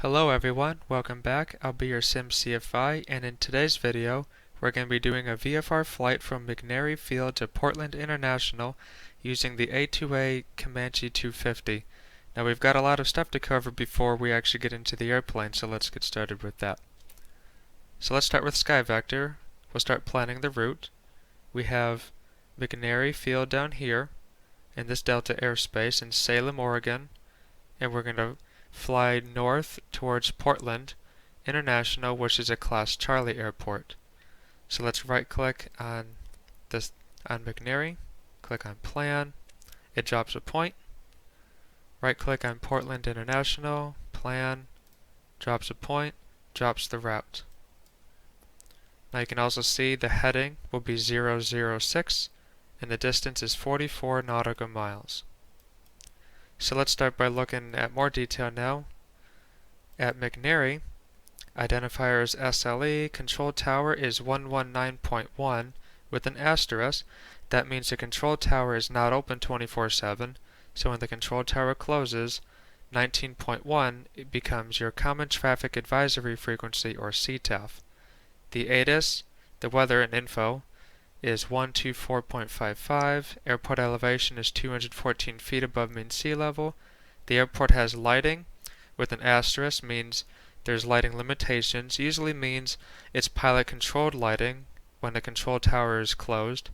Hello everyone, welcome back. I'll be your SimCFI, and in today's video we're going to be doing a VFR flight from McNary Field to Portland International using the A2A Comanche 250. Now we've got a lot of stuff to cover before we actually get into the airplane, so let's get started with that. So let's start with Sky Vector. We'll start planning the route. We have McNary Field down here in this Delta airspace in Salem, Oregon, and we're going to fly north towards Portland International, which is a Class Charlie airport. So let's right click on McNary, click on Plan, it drops a point. Right click on Portland International, Plan, drops a point, drops the route. Now you can also see the heading will be 006 and the distance is 44 nautical miles. So let's start by looking at more detail now. At McNary, identifier is SLE, control tower is 119.1 with an asterisk. That means the control tower is not open 24/7, so when the control tower closes, 19.1 it becomes your Common Traffic Advisory Frequency, or CTAF. The ATIS, the weather and info, is 124.55, airport elevation is 214 feet above mean sea level. The airport has lighting with an asterisk, means there's lighting limitations, usually means it's pilot controlled lighting when the control tower is closed.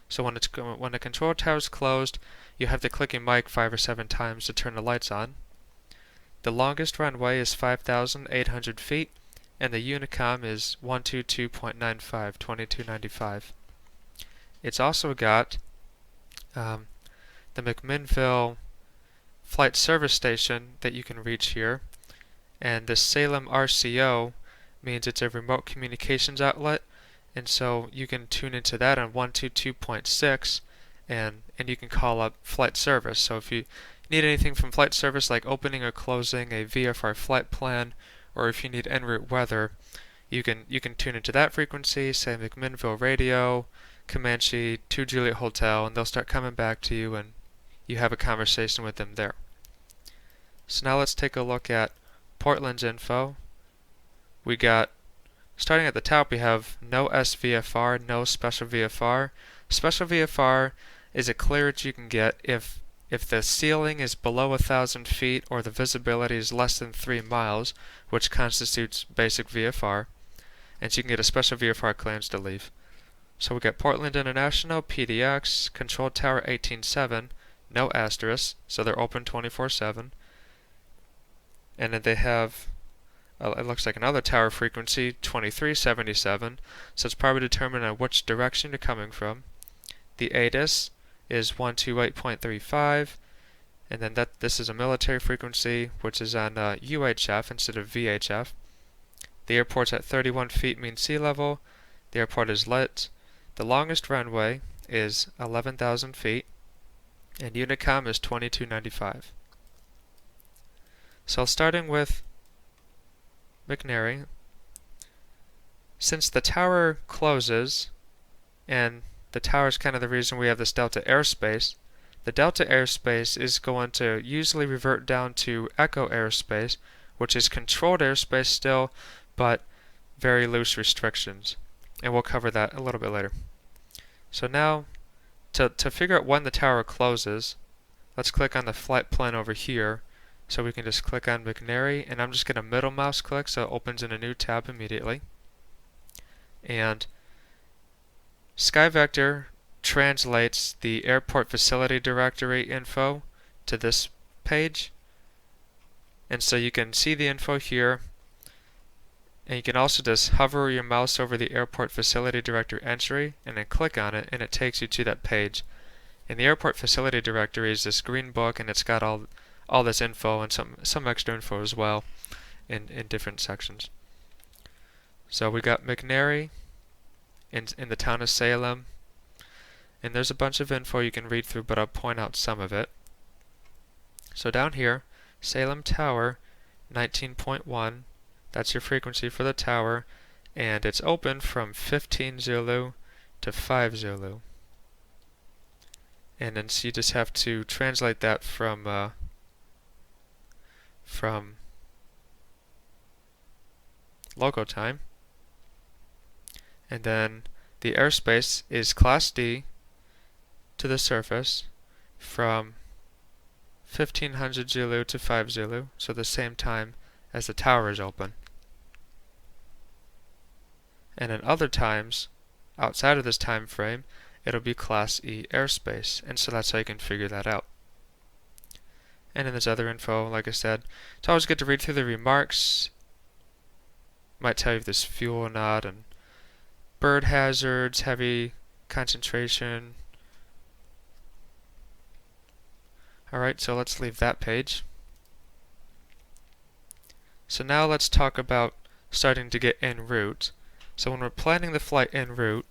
So when the control tower is closed, you have to click your mic 5 or 7 times to turn the lights on. The longest runway is 5,800 feet and the Unicom is 122.95, 2295. It's also got the McMinnville flight service station that you can reach here, and the Salem RCO means it's a remote communications outlet, and so you can tune into that on 122.6 and you can call up flight service. So if you need anything from flight service like opening or closing a VFR flight plan, or if you need en route weather, you can tune into that frequency, say McMinnville Radio, Comanche, 2 Juliet Hotel, and they'll start coming back to you and you have a conversation with them there. So now let's take a look at Portland's info. We got, starting at the top, we have no SVFR, no special VFR. Special VFR is a clearance you can get if the ceiling is below 1,000 feet or the visibility is less than 3 miles, which constitutes basic VFR, and so you can get a special VFR clearance to leave. So we got Portland International, PDX, Control Tower 18.7, no asterisk, so they're open 24/7. And then they have, it looks like another tower frequency, 2377, so it's probably determined on which direction you're coming from. The ATIS is 128.35, and then this is a military frequency, which is on UHF instead of VHF. The airport's at 31 feet mean sea level. The airport is lit. The longest runway is 11,000 feet, and Unicom is 2295. So starting with McNary, since the tower closes, and the tower is kind of the reason we have this Delta airspace, the Delta airspace is going to usually revert down to Echo airspace, which is controlled airspace still, but very loose restrictions. And we'll cover that a little bit later. So now, to figure out when the tower closes, let's click on the flight plan over here. So we can just click on McNary, and I'm just going to middle mouse click so it opens in a new tab immediately. And Sky Vector translates the airport facility directory info to this page. And so you can see the info here. And you can also just hover your mouse over the airport facility directory entry and then click on it, and it takes you to that page. And the airport facility directory is this green book, and it's got all this info and some extra info as well in different sections. So we got McNary in the town of Salem, and there's a bunch of info you can read through, but I'll point out some of it. So down here, Salem Tower 19.1, that's your frequency for the tower, and it's open from 15 Zulu to 5 Zulu. And then so you just have to translate that from local time. And then the airspace is Class D to the surface from 1500 Zulu to 5 Zulu, so the same time as the tower is open. And in other times, outside of this time frame, it'll be Class E airspace, and so that's how you can figure that out. And in this other info, like I said, it's always good to read through the remarks. Might tell you if there's fuel or not, and bird hazards, heavy concentration. Alright, so let's leave that page. So now let's talk about starting to get en route. So when we're planning the flight en route,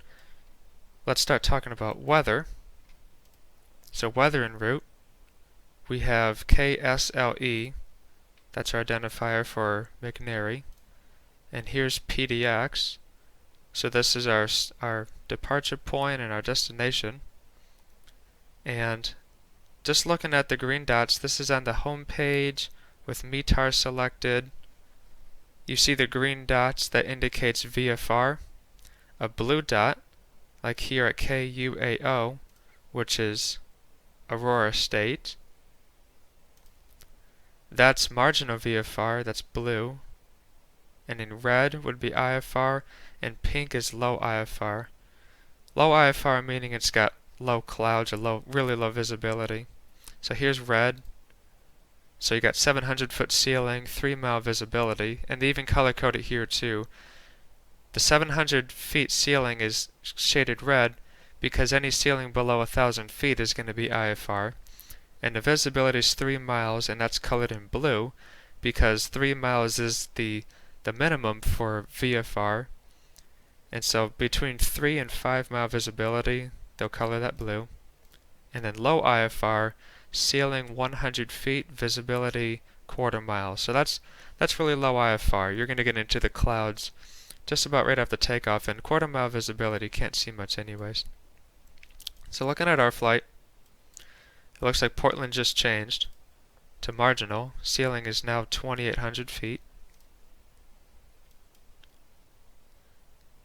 let's start talking about weather. So weather en route, we have KSLE, that's our identifier for McNary, and here's PDX. So this is our departure point and our destination. And just looking at the green dots, this is on the home page with METAR selected. You see the green dots that indicates VFR. A blue dot, like here at KUAO, which is Aurora State. That's marginal VFR, that's blue. And in red would be IFR, and pink is low IFR. Low IFR meaning it's got low clouds or really low visibility. So here's red. So you got 700-foot ceiling, 3-mile visibility, and they even color code it here too. The 700 feet ceiling is shaded red because any ceiling below 1,000 feet is going to be IFR. And the visibility is 3 miles, and that's colored in blue because 3 miles is the minimum for VFR. And so between 3 and 5 mile visibility, they'll color that blue. And then low IFR, ceiling 100 feet, visibility quarter mile. So that's really low IFR. You're going to get into the clouds just about right after takeoff, and quarter mile visibility can't see much anyways. So looking at our flight, it looks like Portland just changed to marginal. Ceiling is now 2,800 feet.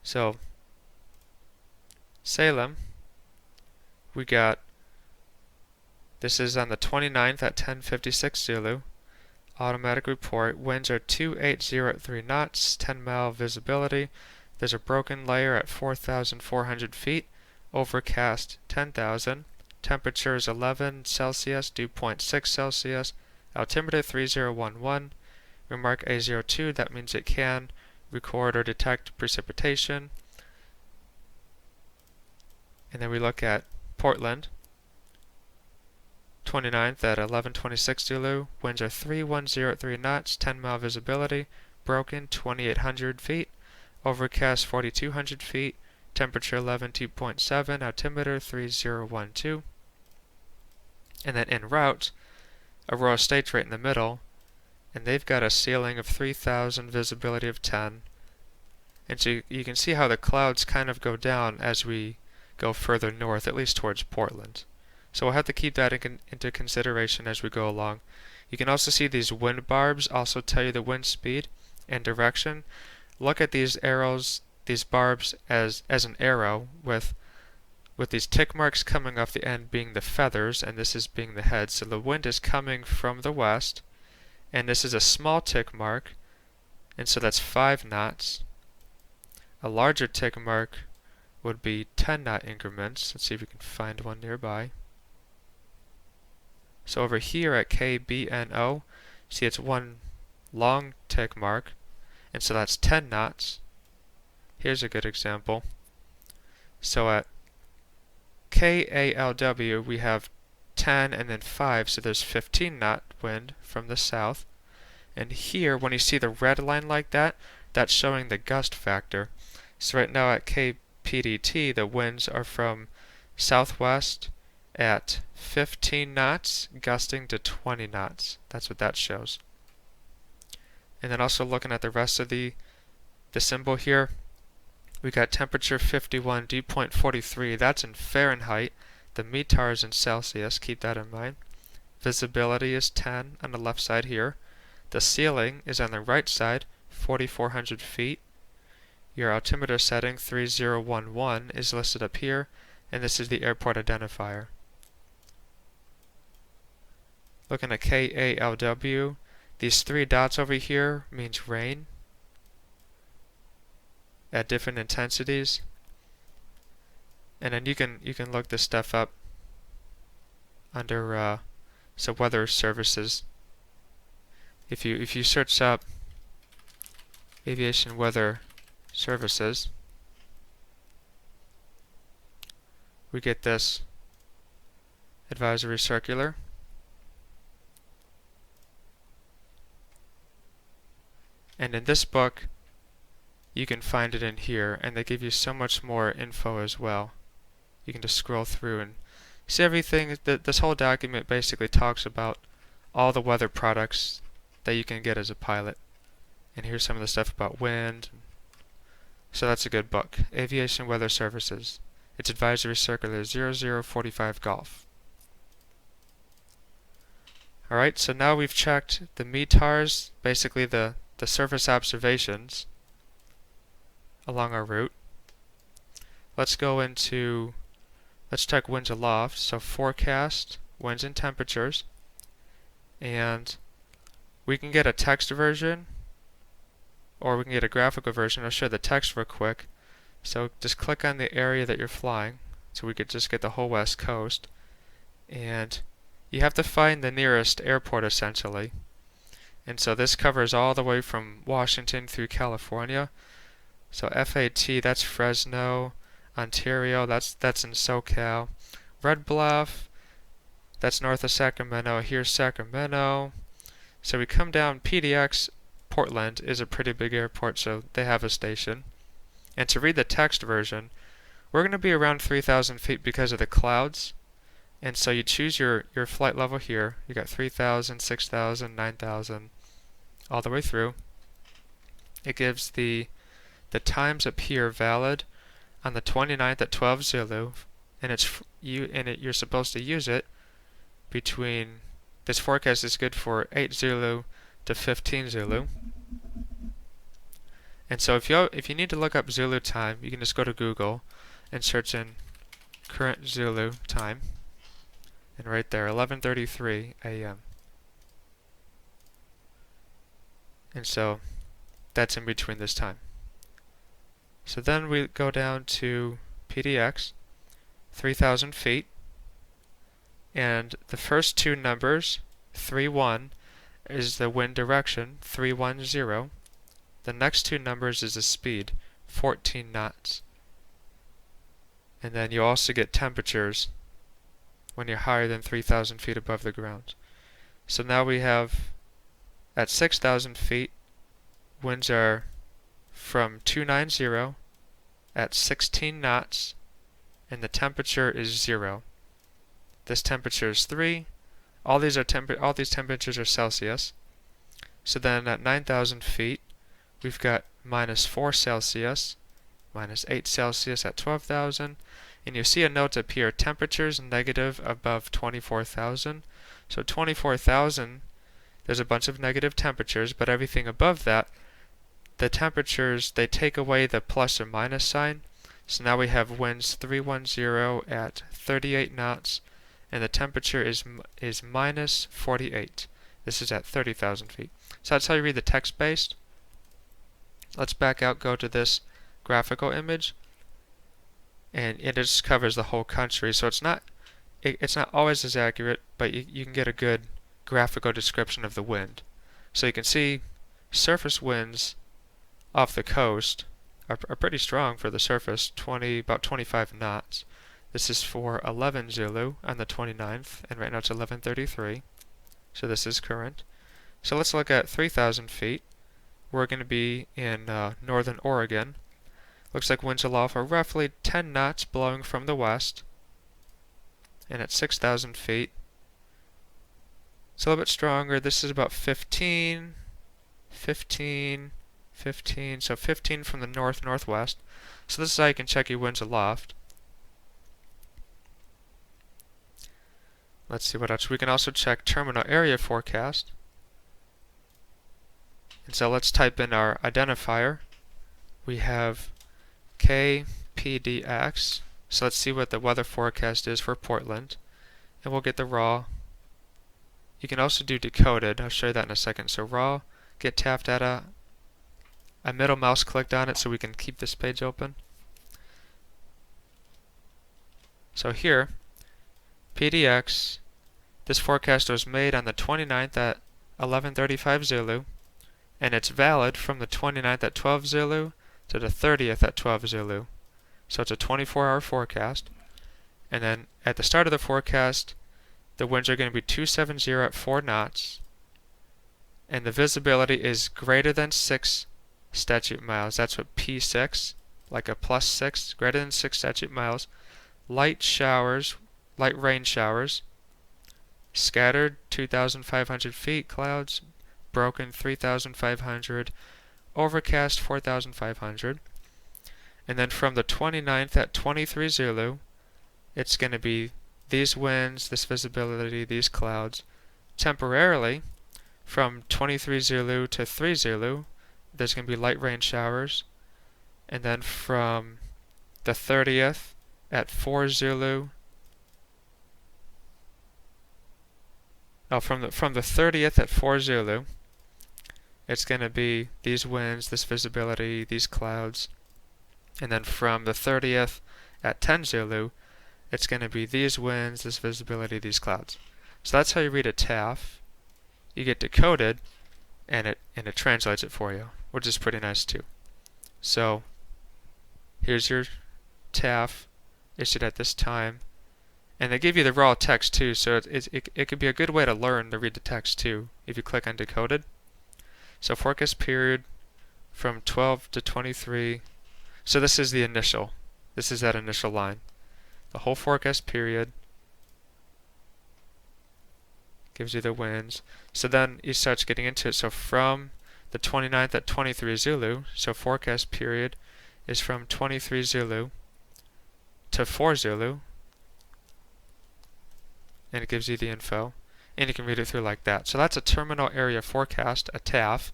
So Salem, we got, this is on the 29th at 10:56 Zulu. Automatic report, winds are 2803 knots, 10-mile visibility. There's a broken layer at 4,400 feet, overcast 10,000. Temperature is 11 Celsius, dew point 6 Celsius. Altimeter 3011. Remark A02, that means it can record or detect precipitation. And then we look at Portland, 29th at 11:26 Zulu. Winds are 3103 knots, 10-mile visibility. Broken 2,800 feet. Overcast 4,200 feet. Temperature 11 dew point 7. Altimeter 3012. And then en route, Aurora State's right in the middle, and they've got a ceiling of 3,000, visibility of 10. And so you can see how the clouds kind of go down as we go further north, at least towards Portland. So we'll have to keep that into consideration as we go along. You can also see these wind barbs also tell you the wind speed and direction. Look at these arrows, these barbs as an arrow with these tick marks coming off the end being the feathers, and this is being the head. So the wind is coming from the west, and this is a small tick mark, and so that's 5 knots. A larger tick mark would be 10 knot increments. Let's see if we can find one nearby. So over here at KBNO, see it's one long tick mark, and so that's 10 knots. Here's a good example. So at KALW we have 10 and then 5, so there's 15 knot wind from the south. And here, when you see the red line like that, that's showing the gust factor. So right now at KPDT, the winds are from southwest at 15 knots, gusting to 20 knots. That's what that shows. And then also looking at the rest of the symbol here, we got temperature 51, dew point 43. That's in Fahrenheit. The METAR is in Celsius. Keep that in mind. Visibility is 10 on the left side here. The ceiling is on the right side, 4,400 feet. Your altimeter setting 3011 is listed up here, and this is the airport identifier. Looking at KALW, these three dots over here means rain at different intensities. And then you can look this stuff up under weather services. If you search up aviation weather services, we get this advisory circular. And in this book, you can find it in here, and they give you so much more info as well. You can just scroll through and see everything. This whole document basically talks about all the weather products that you can get as a pilot. And here's some of the stuff about wind. So that's a good book. Aviation Weather Services. Its advisory circular 0045 Golf. Alright, so now we've checked the METARs, basically the surface observations along our route. Let's check winds aloft. So forecast, winds and temperatures. And we can get a text version, or we can get a graphical version. I'll show the text real quick. So just click on the area that you're flying. So we could just get the whole west coast. And you have to find the nearest airport essentially. And so this covers all the way from Washington through California. So FAT, that's Fresno. Ontario, that's in SoCal. Red Bluff, that's north of Sacramento. Here's Sacramento. So we come down. PDX, Portland, is a pretty big airport, so they have a station. And to read the text version, we're going to be around 3,000 feet because of the clouds. And so you choose your flight level here. You got 3,000, 6,000, 9,000, all the way through. It gives the times up here valid on the 29th at 12 Zulu, and you're supposed to use it between. This forecast is good for 8 Zulu to 15 Zulu. And so if you need to look up Zulu time, you can just go to Google and search in current Zulu time, and right there, 11:33 a.m. And so that's in between this time. So then we go down to PDX, 3,000 feet, and the first two numbers, 31, is the wind direction, 310. The next two numbers is the speed, 14 knots. And then you also get temperatures when you're higher than 3,000 feet above the ground. So now we have, at 6,000 feet, winds are from 290 at 16 knots, and the temperature is 0. This temperature is 3. All these temperatures are Celsius. So then at 9,000 feet, we've got -4 Celsius, -8 Celsius at 12,000, and you see a note up here, temperatures negative above 24,000. So 24,000, there's a bunch of negative temperatures, but everything above that, the temperatures, they take away the plus or minus sign. So now we have winds 310 at 38 knots, and the temperature is -48. This is at 30,000 feet. So that's how you read the text-based. Let's back out, go to this graphical image, and it just covers the whole country. So it's not always as accurate, but you can get a good graphical description of the wind. So you can see surface winds off the coast are pretty strong for the surface, about 25 knots. This is for 11 Zulu on the 29th, and right now it's 11:33. So this is current. So let's look at 3,000 feet. We're going to be in northern Oregon. Looks like winds aloft are roughly 10 knots blowing from the west. And at 6,000 feet, it's a little bit stronger. This is about 15, so 15 from the northwest. So this is how you can check your winds aloft. Let's see what else. We can also check terminal area forecast. And so let's type in our identifier. We have KPDX. So let's see what the weather forecast is for Portland. And we'll get the raw. You can also do decoded. I'll show you that in a second. So raw, get TAF data. I middle mouse clicked on it so we can keep this page open. So here, PDX, this forecast was made on the 29th at 11:35 Zulu, and it's valid from the 29th at 12 Zulu to the 30th at 12 Zulu. So it's a 24-hour forecast. And then at the start of the forecast, the winds are going to be 270 at 4 knots, and the visibility is greater than 6 statute miles. That's what P6, like a +6, greater than 6 statute miles. Light showers, light rain showers, scattered 2,500 feet clouds, broken 3,500, overcast 4,500. And then from the 29th at 23 Zulu, it's going to be these winds, this visibility, these clouds. Temporarily, from 23 Zulu to 3 Zulu, there's going to be light rain showers. And then from the 30th at 4 Zulu, from the 30th at 4 Zulu, it's going to be these winds, this visibility, these clouds. And then from the 30th at 10 Zulu, it's going to be these winds, this visibility, these clouds. So that's how you read a TAF. You get decoded, and it translates it for you, which is pretty nice too. So here's your TAF issued at this time, and they give you the raw text too. So it could be a good way to learn to read the text too if you click on decoded. So forecast period from 12 to 23. So this is the initial. This is that initial line. The whole forecast period gives you the winds. So then you start getting into it. So from the 29th at 23 Zulu, so forecast period is from 23 Zulu to 4 Zulu, and it gives you the info, and you can read it through like that. So that's a terminal area forecast, a TAF,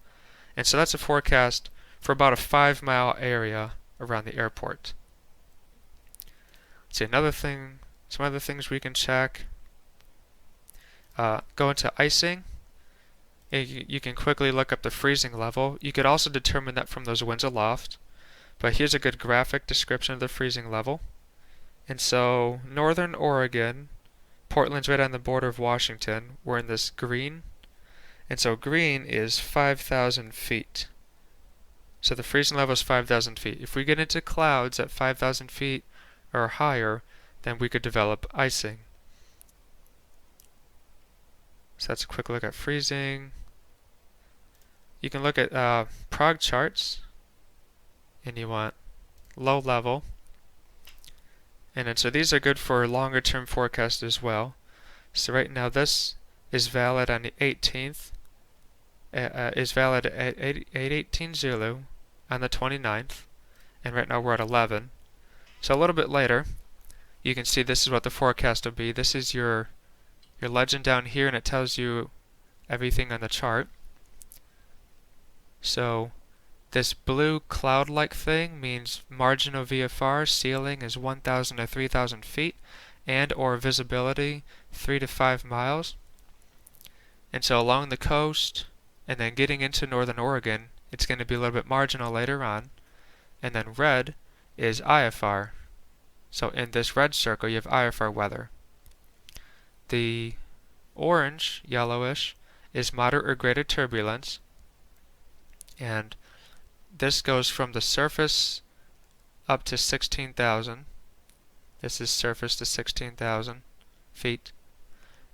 and so that's a forecast for about a 5-mile area around the airport. Let's see, some other things we can check. Go into icing. You can quickly look up the freezing level. You could also determine that from those winds aloft. But here's a good graphic description of the freezing level. And so, northern Oregon, Portland's right on the border of Washington. We're in this green. And so green is 5,000 feet. So the freezing level is 5,000 feet. If we get into clouds at 5,000 feet or higher, then we could develop icing. So that's a quick look at freezing. You can look at prog charts, and you want low level. And then so these are good for longer term forecast as well. So right now this is valid on the 18th, is valid at 8:18 Zulu on the 29th, and right now we're at 11. So a little bit later, you can see this is what the forecast will be. This is your legend down here, and it tells you everything on the chart. So this blue cloud-like thing means marginal VFR ceiling is 1,000 to 3,000 feet, and or visibility 3 to 5 miles. And so along the coast, and then getting into northern Oregon, it's going to be a little bit marginal later on. And then red is IFR. So in this red circle, you have IFR weather. The orange, yellowish, is moderate or greater turbulence. And this goes from the surface up to 16,000. This is surface to 16,000 feet.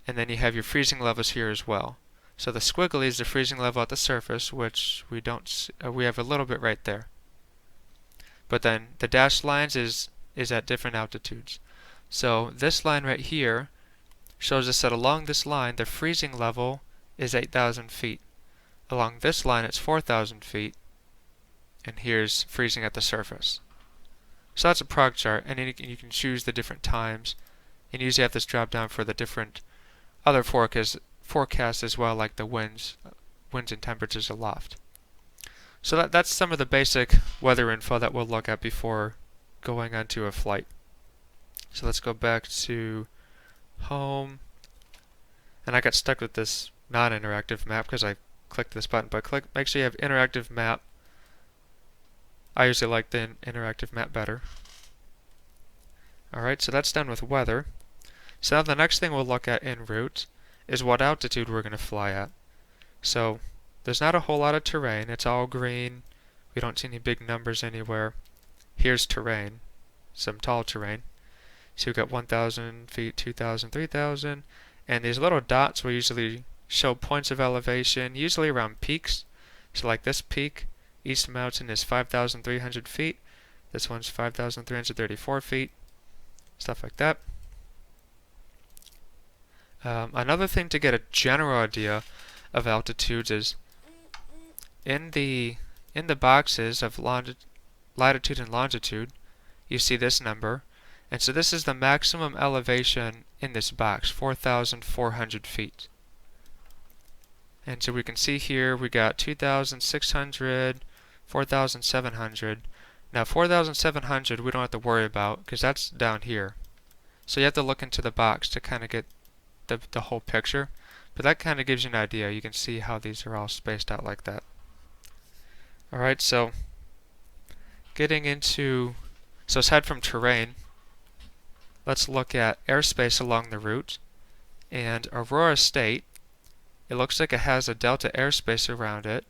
And then you have your freezing levels here as well. So the squiggly is the freezing level at the surface, which we don't we have a little bit right there. But then the dashed lines is at different altitudes. So this line right here shows us that along this line the freezing level is 8,000 feet. Along this line it's 4,000 feet. And here's freezing at the surface. So that's a prog chart, and then you can choose the different times, and you usually have this drop down for the different other forecasts as well, like the winds and temperatures aloft. So that's some of the basic weather info that we'll look at before going onto a flight. So let's go back to home. And I got stuck with this non-interactive map because I clicked this button. But make sure you have interactive map. I usually like the interactive map better. Alright, so that's done with weather. So now the next thing we'll look at en route is what altitude we're going to fly at. So there's not a whole lot of terrain. It's all green. We don't see any big numbers anywhere. Here's terrain, some tall terrain. So we've got 1,000 feet, 2,000, 3,000. And these little dots will usually show points of elevation, usually around peaks. So like this peak, East Mountain, is 5,300 feet. This one's 5,334 feet. Stuff like that. Another thing to get a general idea of altitudes is in the boxes of latitude and longitude, you see this number. And so this is the maximum elevation in this box, 4,400 feet. And so we can see here we got 2,600, 4,700. Now 4,700 we don't have to worry about because that's down here. So you have to look into the box to kind of get the whole picture. But that kind of gives you an idea. You can see how these are all spaced out like that. Alright, so aside from terrain, let's look at airspace along the route. And Aurora State, it looks like it has a delta airspace around it.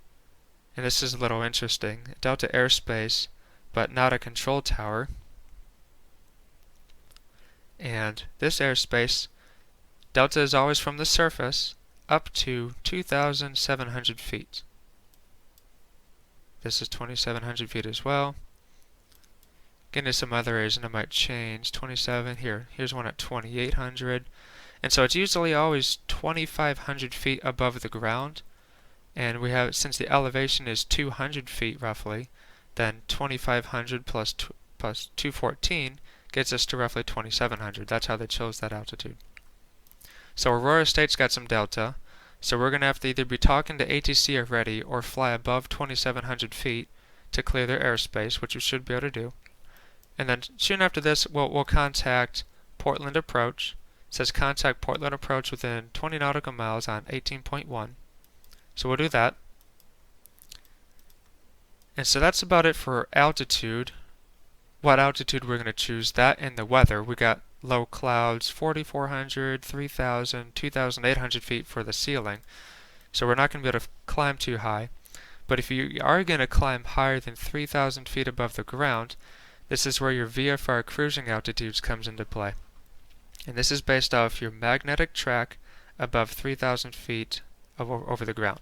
And this is a little interesting. Delta airspace, but not a control tower. And this airspace, delta is always from the surface up to 2,700 feet. This is 2,700 feet as well. Getting to some other areas and it might change. 27 here. Here's one at 2,800. And so it's usually always 2,500 feet above the ground. And we have, since the elevation is 200 feet roughly, then 2,500 plus 214 gets us to roughly 2,700. That's how they chose that altitude. So Aurora State's got some delta. So we're going to have to either be talking to ATC already or fly above 2,700 feet to clear their airspace, which we should be able to do. And then soon after this, we'll contact Portland Approach. It says contact Portland Approach within 20 nautical miles on 18.1. So we'll do that. And so that's about it for altitude. What altitude we're going to choose, that and the weather. We got low clouds, 4,400, 3,000, 2,800 feet for the ceiling. So we're not going to be able to climb too high. But if you are going to climb higher than 3,000 feet above the ground, this is where your VFR cruising altitudes comes into play. And this is based off your magnetic track above 3,000 feet over the ground.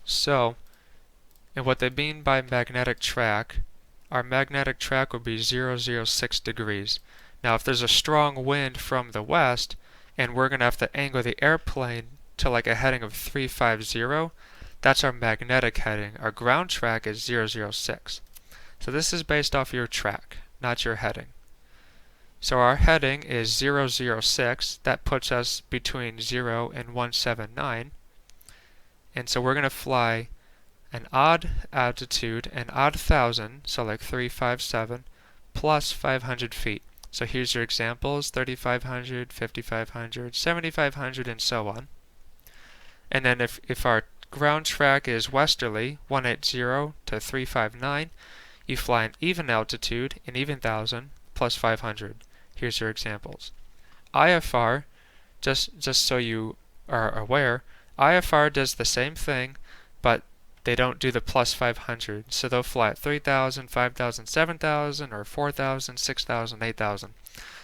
So, and what they mean by magnetic track, our magnetic track would be 006 degrees. Now if there's a strong wind from the west, and we're going to have to angle the airplane to like a heading of 350, that's our magnetic heading. Our ground track is 006. So this is based off your track, not your heading. So our heading is 006. That puts us between 0 and 179. And so we're going to fly an odd altitude, an odd 1,000, so like 357, plus 500 feet. So here's your examples, 3,500, 5,500, 7,500, and so on. And then if our ground track is westerly, 180 to 359, you fly an even altitude, an even 1,000, plus 500. Here's your examples. IFR, just so you are aware, IFR does the same thing, but they don't do the plus 500. So they'll fly at 3,000, 5,000, 7,000, or 4,000, 6,000, 8,000.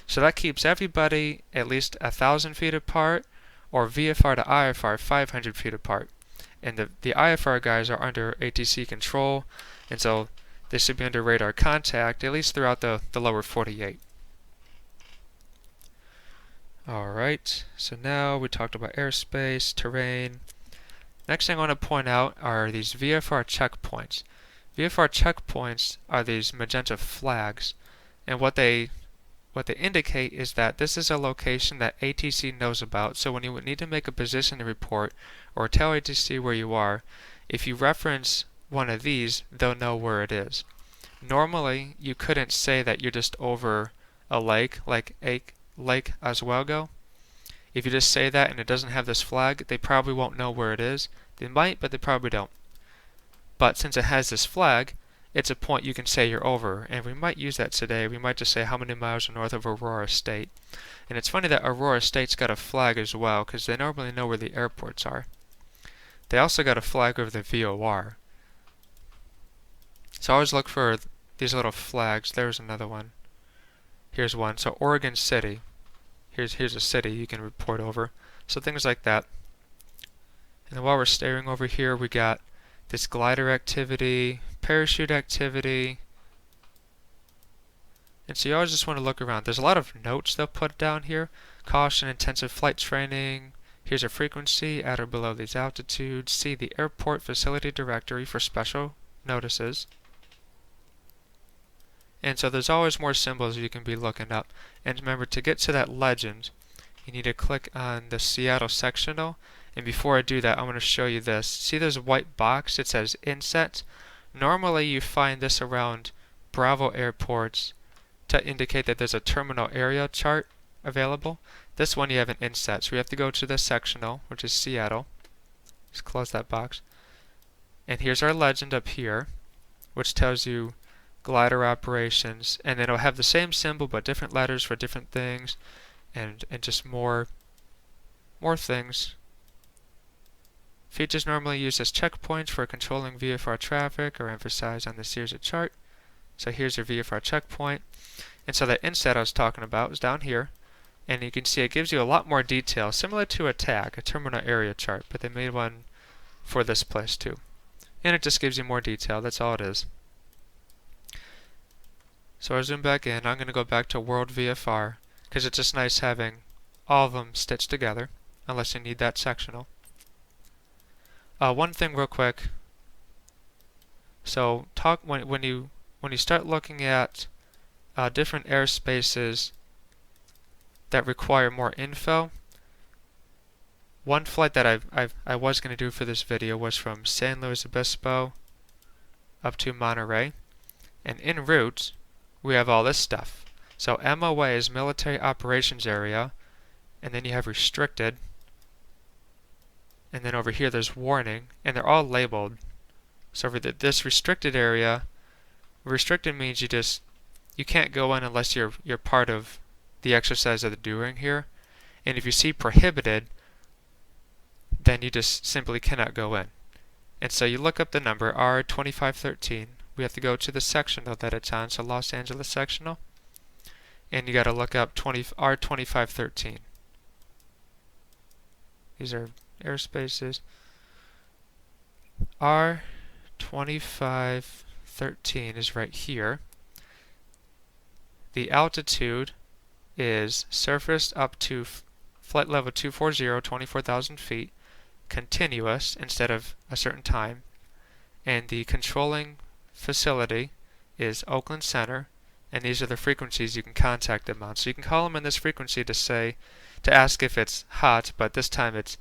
So that keeps everybody at least 1,000 feet apart, or VFR to IFR 500 feet apart. And the IFR guys are under ATC control, and so they should be under radar contact, at least throughout the lower 48. Alright, so now we talked about airspace, terrain. Next thing I want to point out are these VFR checkpoints. VFR checkpoints are these magenta flags, and what they indicate is that this is a location that ATC knows about. So when you need to make a position report or tell ATC where you are, if you reference one of these, they'll know where it is. Normally, you couldn't say that you're just over a lake, like Lake Oswego. If you just say that and it doesn't have this flag, they probably won't know where it is. They might, but they probably don't. But since it has this flag, it's a point you can say you're over, and we might use that today. We might just say how many miles are north of Aurora State. And it's funny that Aurora State's got a flag as well, because they normally know where the airports are. They also got a flag over the VOR. So always look for these little flags. There's another one. Here's one. So Oregon City. Here's a city you can report over. So things like that. And then while we're staring over here, we got this glider activity, parachute activity. And so you always just want to look around. There's a lot of notes they'll put down here. Caution, intensive flight training. Here's a frequency at or below these altitudes. See the airport facility directory for special notices. And so there's always more symbols you can be looking up. And remember, to get to that legend, you need to click on the Seattle sectional. And before I do that, I want to show you this. See this white box? It says inset. Normally you find this around Bravo airports to indicate that there's a terminal area chart available. This one you have an inset. So we have to go to the sectional, which is Seattle. Just close that box. And here's our legend up here, which tells you glider operations, and then it'll have the same symbol but different letters for different things, and just more things. Features normally used as checkpoints for controlling VFR traffic or emphasized on the series of chart. So here's your VFR checkpoint. And so that inset I was talking about was down here, and you can see it gives you a lot more detail, similar to a tag, a terminal area chart, but they made one for this place too. And it just gives you more detail. That's all it is. So I'll zoom back in. I'm going to go back to World VFR because it's just nice having all of them stitched together, unless you need that sectional. One thing real quick. So when you start looking at different airspaces that require more info. One flight that I was going to do for this video was from San Luis Obispo up to Monterey, and en route we have all this stuff. So MOA is Military Operations Area, and then you have restricted, and then over here there's warning, and they're all labeled. So for this restricted area, restricted means you can't go in unless you're part of the exercise that they're doing here. And if you see prohibited, then you just simply cannot go in. And so you look up the number R2513. We have to go to the sectional that it's on, so Los Angeles sectional, and you got to look up R2513. These are airspaces. R2513 is right here. The altitude is surface up to flight level 240, 24,000 feet, continuous instead of a certain time, and the controlling facility is Oakland Center, and these are the frequencies you can contact them on. So you can call them in this frequency to ask if it's hot, but this time it's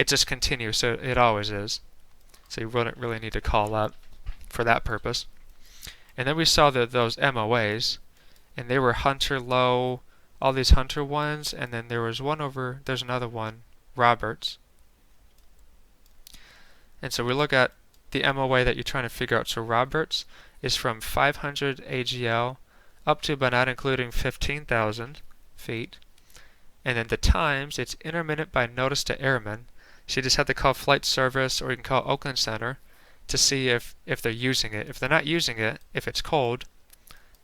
just continuous, so it always is. So you wouldn't really need to call up for that purpose. And then we saw those MOAs, and they were Hunter Low, all these Hunter ones, and then there's another one, Roberts. And so we look at the MOA that you're trying to figure out. So Roberts is from 500 AGL up to, but not including, 15,000 feet. And then the times, it's intermittent by notice to airmen. So you just have to call flight service, or you can call Oakland Center to see if they're using it. If they're not using it, if it's cold,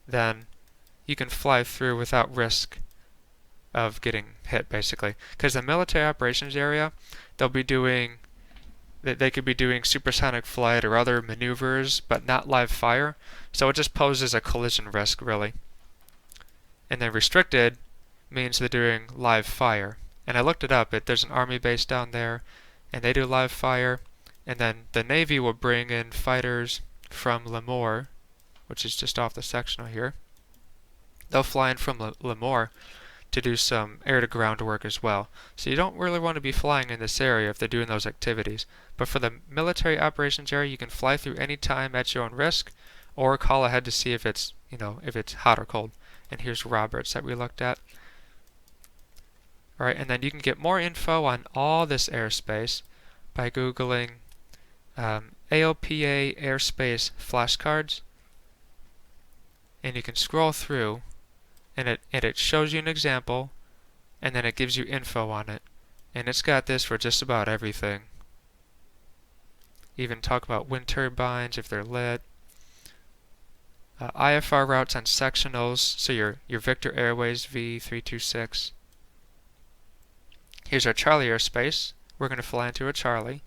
then you can fly through without risk of getting hit, basically. Because the military operations area, they could be doing supersonic flight or other maneuvers, but not live fire. So it just poses a collision risk, really. And then restricted means they're doing live fire. And I looked it up. There's an Army base down there, and they do live fire. And then the Navy will bring in fighters from Lemoore, which is just off the sectional here. They'll fly in from Lemoore to do some air-to-ground work as well. So you don't really want to be flying in this area if they're doing those activities. But for the military operations area, you can fly through any time at your own risk, or call ahead to see if it's, if it's hot or cold. And here's Roberts that we looked at. Alright, and then you can get more info on all this airspace by Googling AOPA Airspace Flashcards. And you can scroll through, and it shows you an example, and then it gives you info on it. And it's got this for just about everything. Even talk about wind turbines if they're lit. IFR routes on sectionals, so your Victor Airways V326. Here's our Charlie airspace. We're going to fly into a Charlie.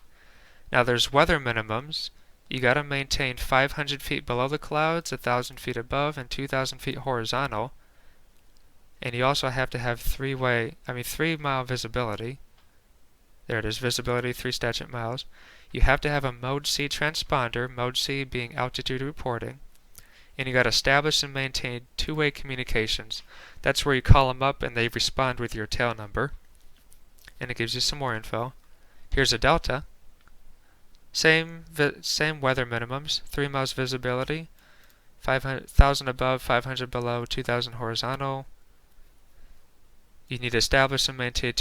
Now there's weather minimums. You got to maintain 500 feet below the clouds, 1,000 feet above, and 2,000 feet horizontal. And you also have to have 3 mile visibility. There it is, visibility 3 statute miles. You have to have a Mode C transponder, Mode C being altitude reporting. And you got to establish and maintain two-way communications. That's where you call them up and they respond with your tail number. And it gives you some more info. Here's a delta. Same weather minimums, 3 miles visibility, 500,000 above, 500 below, 2,000 horizontal. You need to establish and maintain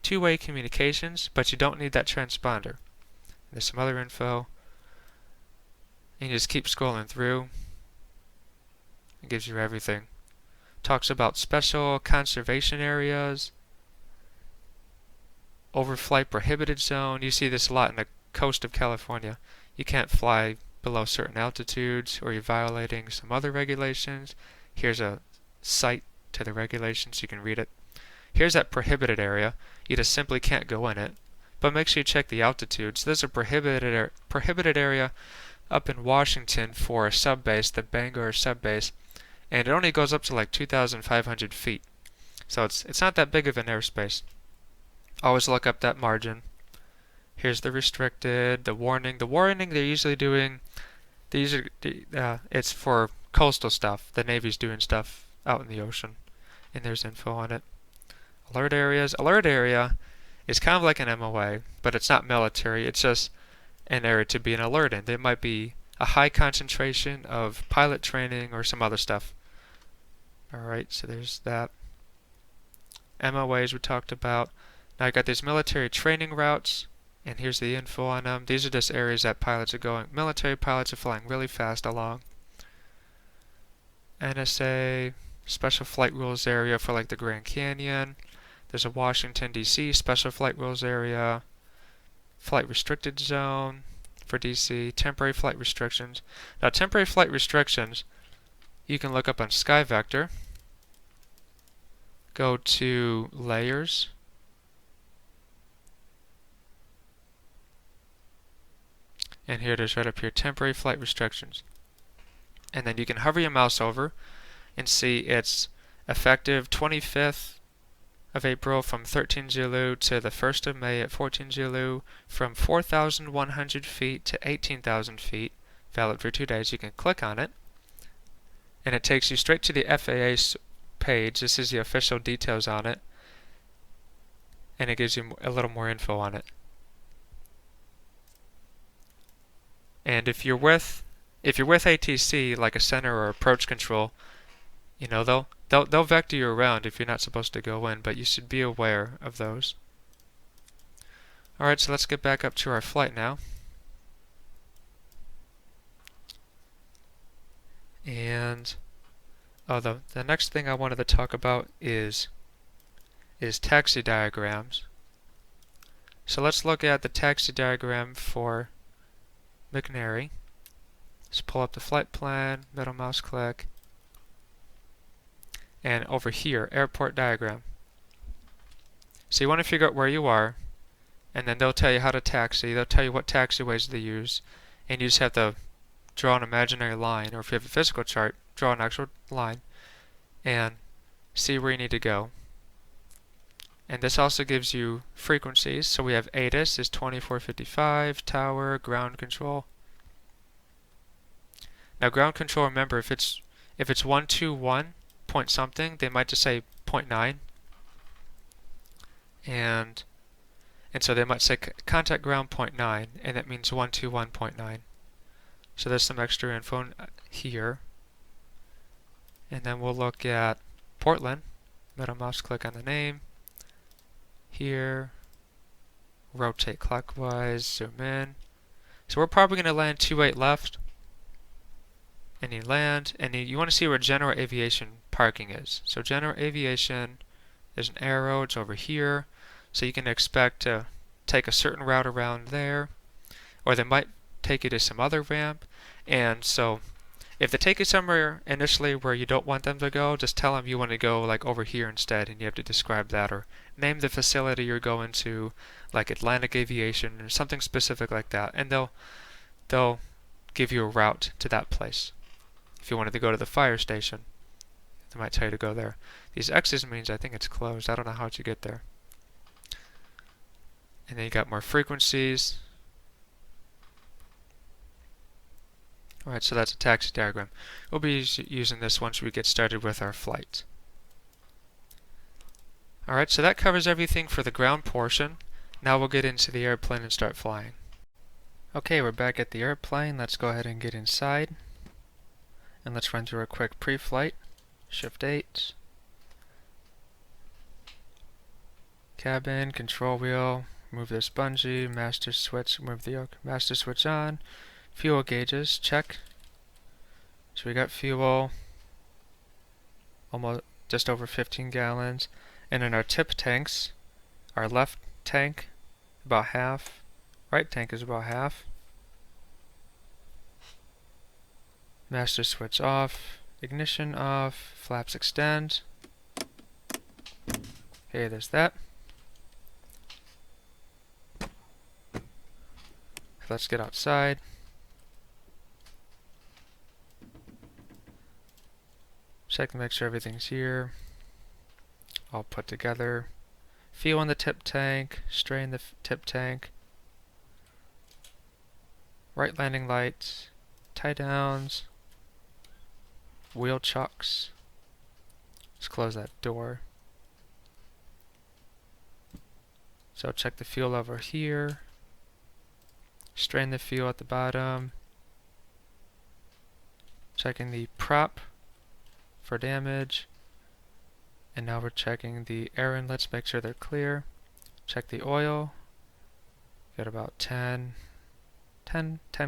two-way communications, but you don't need that transponder. There's some other info. And you just keep scrolling through. It gives you everything. Talks about special conservation areas, overflight prohibited zone. You see this a lot in the coast of California. You can't fly below certain altitudes, or you're violating some other regulations. Here's a cite to the regulations, you can read it. Here's that prohibited area. You just simply can't go in it. But make sure you check the altitudes. There's a prohibited area up in Washington for a subbase, the Bangor subbase, and it only goes up to like 2,500 feet. So it's not that big of an airspace. Always look up that margin. Here's the restricted, the warning. The warning they're usually doing, it's for coastal stuff. The Navy's doing stuff out in the ocean, and there's info on it. Alert areas. Alert area is kind of like an MOA, but it's not military. It's just an area to be an alert in. There might be a high concentration of pilot training or some other stuff. Alright, so there's that. MOAs we talked about. Now I got these military training routes, and here's the info on them. These are just areas that pilots are going. Military pilots are flying really fast along. NSA, special flight rules area for like the Grand Canyon. There's a Washington, D.C. special flight rules area. Flight restricted zone for D.C. Temporary flight restrictions. Now temporary flight restrictions, you can look up on SkyVector. Go to layers. And here it is right up here, temporary flight restrictions. And then you can hover your mouse over and see it's effective 25th of April from 13 Zulu to the 1st of May at 14 Zulu, from 4,100 feet to 18,000 feet, valid for 2 days. You can click on it, and it takes you straight to the FAA page. This is the official details on it, and it gives you a little more info on it. And if you're with ATC, like a center or approach control, they'll vector you around if you're not supposed to go in, but you should be aware of those. Alright, so let's get back up to our flight now. And the next thing I wanted to talk about is taxi diagrams. So let's look at the taxi diagram for McNary. Let's pull up the flight plan, middle mouse click, and over here, airport diagram. So you want to figure out where you are, and then they'll tell you how to taxi. They'll tell you what taxiways they use, and you just have to draw an imaginary line, or if you have a physical chart, draw an actual line, and see where you need to go. And this also gives you frequencies. So we have ATIS is 2455, tower, ground control. Now ground control, remember, if it's 121 point something, they might just say 0.9 and so they might say contact ground 0.9, and that means 121.9. So there's some extra info here. And then we'll look at Portland. Middle mouse click on the name. Here. Rotate clockwise, zoom in. So we're probably going to land 28 left. And you land, and you want to see where general aviation parking is. So general aviation, there's an arrow, it's over here. So you can expect to take a certain route around there, or they might take you to some other ramp. And so if they take you somewhere initially where you don't want them to go, just tell them you want to go like over here instead, and you have to describe that, or name the facility you're going to, like Atlantic Aviation or something specific like that, and they'll give you a route to that place. If you wanted to go to the fire station, they might tell you to go there. These X's means I think it's closed. I don't know how to get there. And then you got more frequencies. Alright, so that's a taxi diagram. We'll be using this once we get started with our flight. Alright, so that covers everything for the ground portion. Now we'll get into the airplane and start flying. Okay, we're back at the airplane. Let's go ahead and get inside. And let's run through a quick pre-flight. Shift 8. Cabin, control wheel, move this bungee, master switch, move the master switch on. Fuel gauges, check. So we got fuel, almost just over 15 gallons. And in our tip tanks, our left tank, about half. Right tank is about half. Master switch off, ignition off, flaps extend. Okay, there's that. Let's get outside. Check to make sure everything's here, all put together. Fuel in the tip tank, strain the tip tank. Right landing lights, tie downs, wheel chocks. Let's close that door. So check the fuel over here. Strain the fuel at the bottom. Checking the prop for damage. And now we're checking the air inlets, make sure they're clear. Check the oil. Got about 10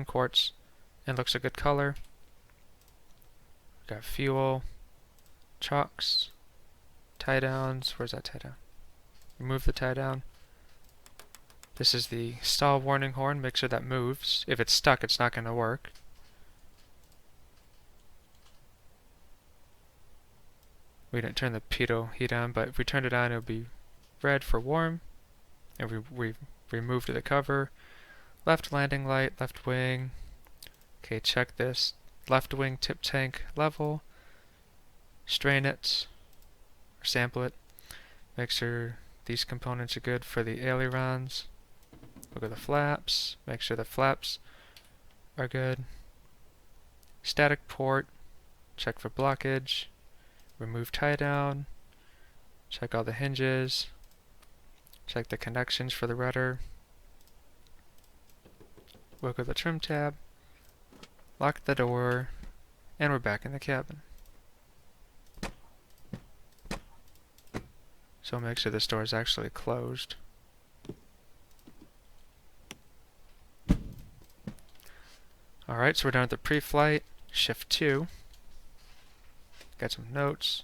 quarts. And looks a good color. Got fuel, chocks, tie downs. Where's that tie down? Remove the tie down. This is the stall warning horn. Make sure that moves. If it's stuck, it's not going to work. We didn't turn the pitot heat on, but if we turned it on, it would be red for warm. And we removed the cover. Left landing light, left wing. Okay, check this. Left wing tip tank level. Strain it, or sample it. Make sure these components are good for the ailerons. Look at the flaps. Make sure the flaps are good. Static port. Check for blockage. Remove tie down. Check all the hinges. Check the connections for the rudder. Look at the trim tab. Lock the door. And we're back in the cabin. So make sure this door is actually closed. Alright, so we're done with the pre-flight. Shift 2. Got some notes.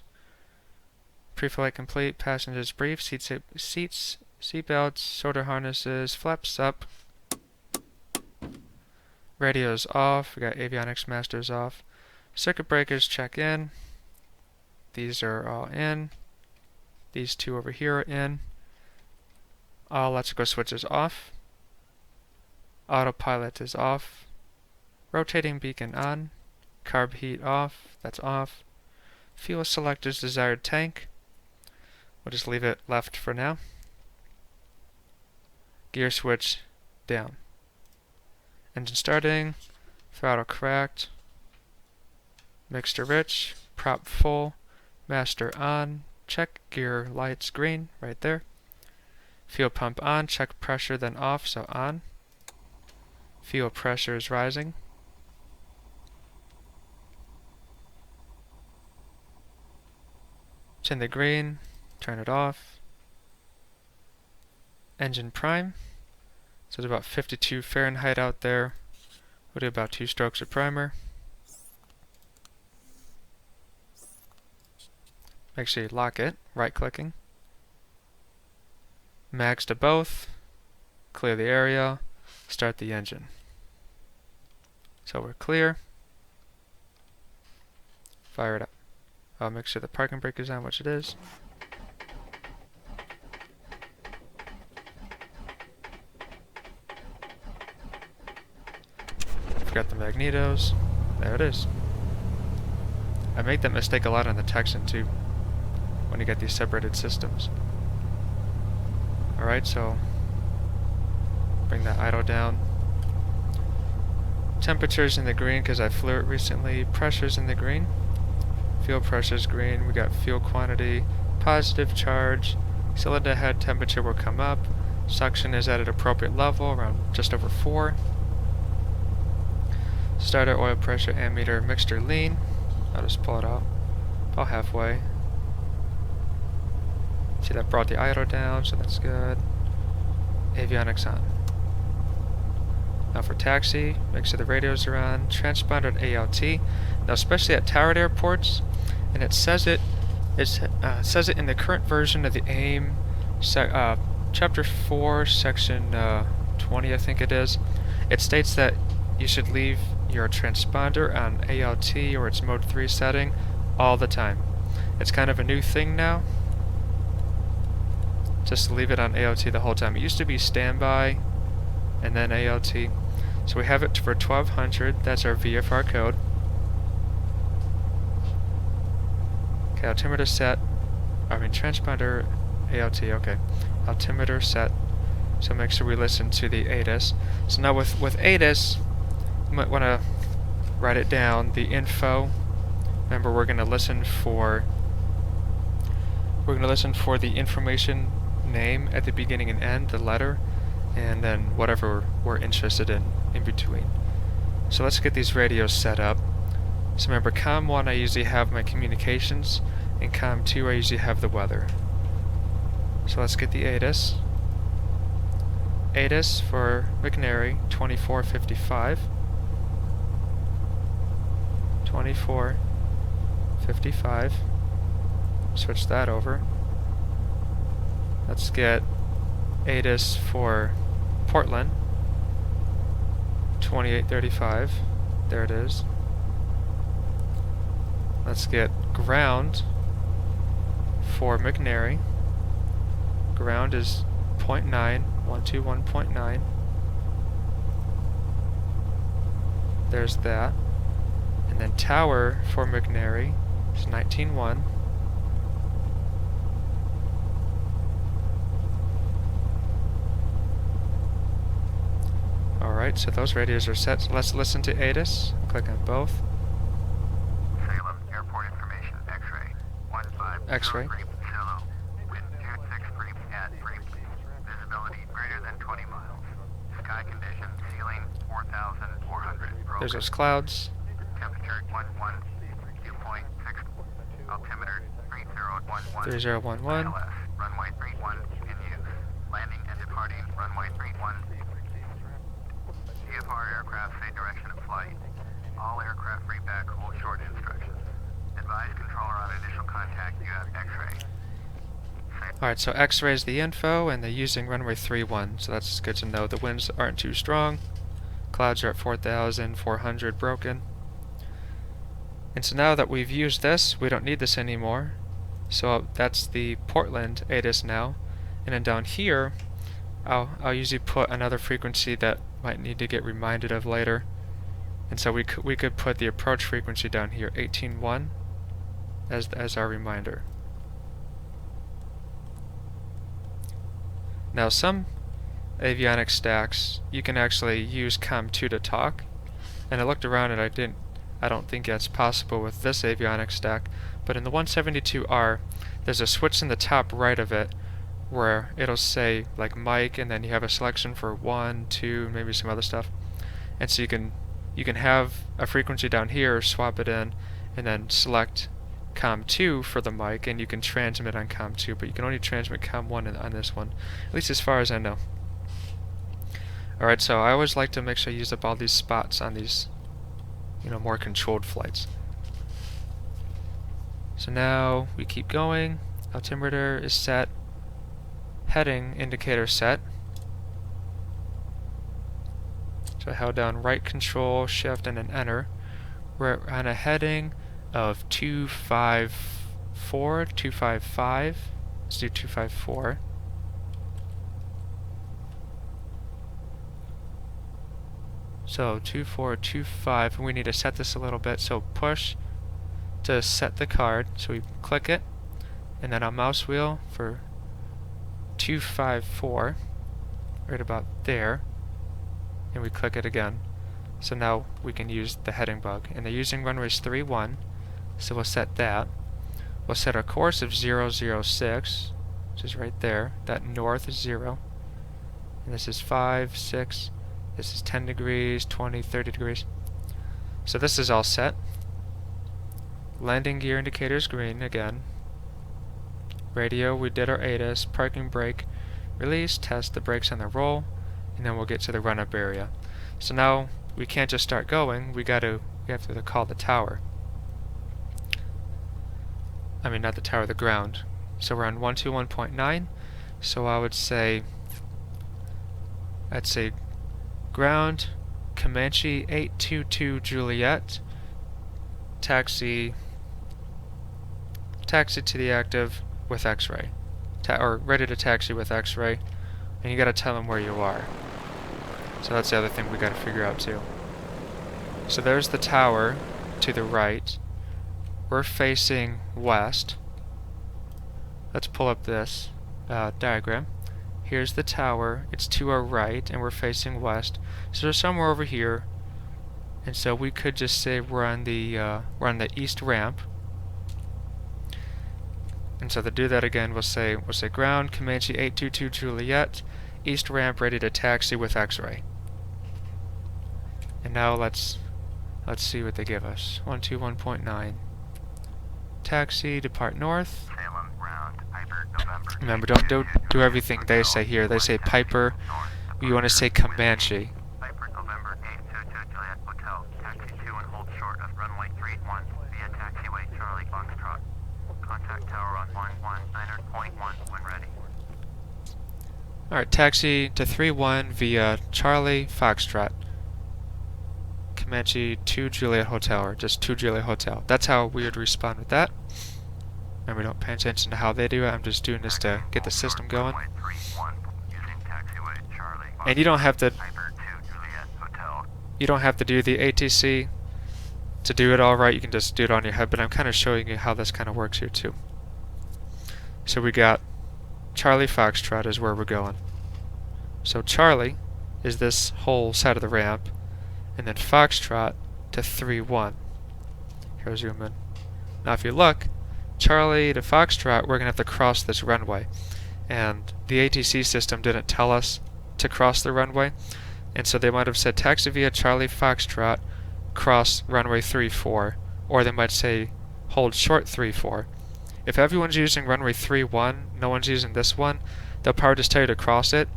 Pre-flight complete. Passengers briefed. Seats, seatbelts, shoulder harnesses, flaps up. Radios off. We got avionics masters off. Circuit breakers check in. These are all in. These two over here are in. All electrical switches off. Autopilot is off. Rotating beacon on. Carb heat off. That's off. Fuel selectors desired tank. We'll just leave it left for now. Gear switch down. Engine starting. Throttle cracked. Mixture rich. Prop full. Master on. Check gear lights green right there. Fuel pump on, check pressure, then off, so on. Fuel pressure is rising. It's in the green, turn it off. Engine prime. So it's about 52 Fahrenheit out there. We'll do about 2 strokes of primer. Make sure you lock it, right-clicking. Max to both. Clear the area. Start the engine. So we're clear. Fire it up. I'll make sure the parking brake is on, which it is. Forgot the magnetos. There it is. I make that mistake a lot on the Texan too, when you get these separated systems. Alright, so bring that idle down. Temperature's in the green because I flew it recently. Pressure's in the green. Fuel pressure's green. We got fuel quantity, positive charge. Cylinder head temperature will come up. Suction is at an appropriate level, around just over 4. Starter oil pressure ammeter mixture lean. I'll just pull it out about halfway. See, that brought the idle down, so that's good. Avionics on. Now for taxi, make sure the radios are on. Transponder and ALT. Now, especially at towered airports, and it says it in the current version of the AIM, Chapter 4, Section 20, I think it is. It states that you should leave your transponder on ALT or its Mode 3 setting all the time. It's kind of a new thing now. Just leave it on ALT the whole time. It used to be standby and then ALT. So we have it for 1200. That's our VFR code. Okay, altimeter set. Transponder ALT. Okay, altimeter set. So make sure we listen to the ATIS. So now with ATIS, you might want to write it down. The info. Remember, we're going to listen for the information name at the beginning and end, the letter, and then whatever we're interested in between. So let's get these radios set up. So remember, COM 1 I usually have my communications, and COM 2 I usually have the weather. So let's get the ATIS. ATIS for McNary 2455. 2455. Switch that over. Let's get ATIS for Portland 2835. There it is. Let's get ground for McNary. Ground is 0.9, 121.9. There's that. And then tower for McNary is 19.1. Alright, so those radios are set. So let's listen to ATIS. Click on both. Salem, airport information, X-ray. 15. X-ray. Shallow. Wind 26 creep at 3. Visibility greater than 20 miles. Sky condition, ceiling 4,400. There's those clouds. Temperature 11. Dew point 6. Altimeter 3011. 3011. ILS, runway 31 in use. Landing and departing runway 31. VFR aircraft say direction of flight. All aircraft read back hold short instructions. Advise controller on initial contact you have X-ray. Alright, so X-ray is the info, and they're using runway 31, so that's good to know. The winds aren't too strong. Clouds are at 4,400 broken. And so now that we've used this, we don't need this anymore. So that's the Portland ATIS now. And then down here, I'll usually put another frequency that might need to get reminded of later. And so we could put the approach frequency down here, 18.1, as our reminder. Now some avionics stacks, you can actually use COM 2 to talk. And I looked around and I don't think that's possible with this avionics stack. But in the 172R, there's a switch in the top right of it where it'll say like mic, and then you have a selection for 1, 2, maybe some other stuff. And so you can have a frequency down here, swap it in, and then select COM2 for the mic, and you can transmit on COM2, but you can only transmit COM1 on this one, at least as far as I know. Alright, so I always like to make sure I use up all these spots on these, more controlled flights. So now we keep going. Altimeter is set. Heading indicator set. So I held down right control, shift, and then enter. We're on a heading of 254, 255. Let's do 254. So 2425, and we need to set this a little bit. So push to set the card. So we click it, and then on mouse wheel for 254, right about there, and we click it again. So now we can use the heading bug. And they're using runways 31, so we'll set that. We'll set our course of 006, which is right there. That north is 0. And this is 5, 6, this is 10 degrees, 20, 30 degrees. So this is all set. Landing gear indicator is green again. Radio, we did our ATIS, parking brake, release, test the brakes on the roll, and then we'll get to the run-up area. So now we can't just start going, we have to call the tower. I mean, not the tower, the ground. So we're on 121.9, so I'd say ground, Comanche 822 Juliet, taxi to the active with X-ray, or ready to taxi with X-ray, and you gotta tell them where you are. So that's the other thing we gotta figure out too. So there's the tower to the right. We're facing west. Let's pull up this diagram. Here's the tower, it's to our right, and we're facing west. So there's somewhere over here, and so we could just say we're on the east ramp. And so to do that again, we'll say ground, Comanche 822 Juliet, east ramp, ready to taxi with X-ray. And now let's see what they give us. 121.9. Taxi, depart north. Salem, ground, Piper, November. Remember, don't do everything they say here. They say Piper. You want to say Comanche. Piper, November, 822 Juliet Hotel. Taxi 2 and hold short of runway 31 via taxiway Charlie Foxtrot. Contact tower on 119.1 when ready. Alright, taxi to 31 via Charlie Foxtrot. Comanche 2 Juliet Hotel, or just 2 Juliet Hotel. That's how we would respond with that. And we don't pay attention to how they do it. I'm just doing this to get the system going. And you don't have to do the ATC to do it all right. You can just do it on your head, but I'm kind of showing you how this kind of works here too. So we got Charlie Foxtrot is where we're going. So Charlie is this whole side of the ramp, and then Foxtrot to 3-1. Here, I'll zoom in. Now if you look, Charlie to Foxtrot, we're going to have to cross this runway. And the ATC system didn't tell us to cross the runway, and so they might have said taxi via Charlie Foxtrot, cross runway 34, or they might say hold short 34. If everyone's using runway 31, no one's using this one, they'll probably just tell you to cross it.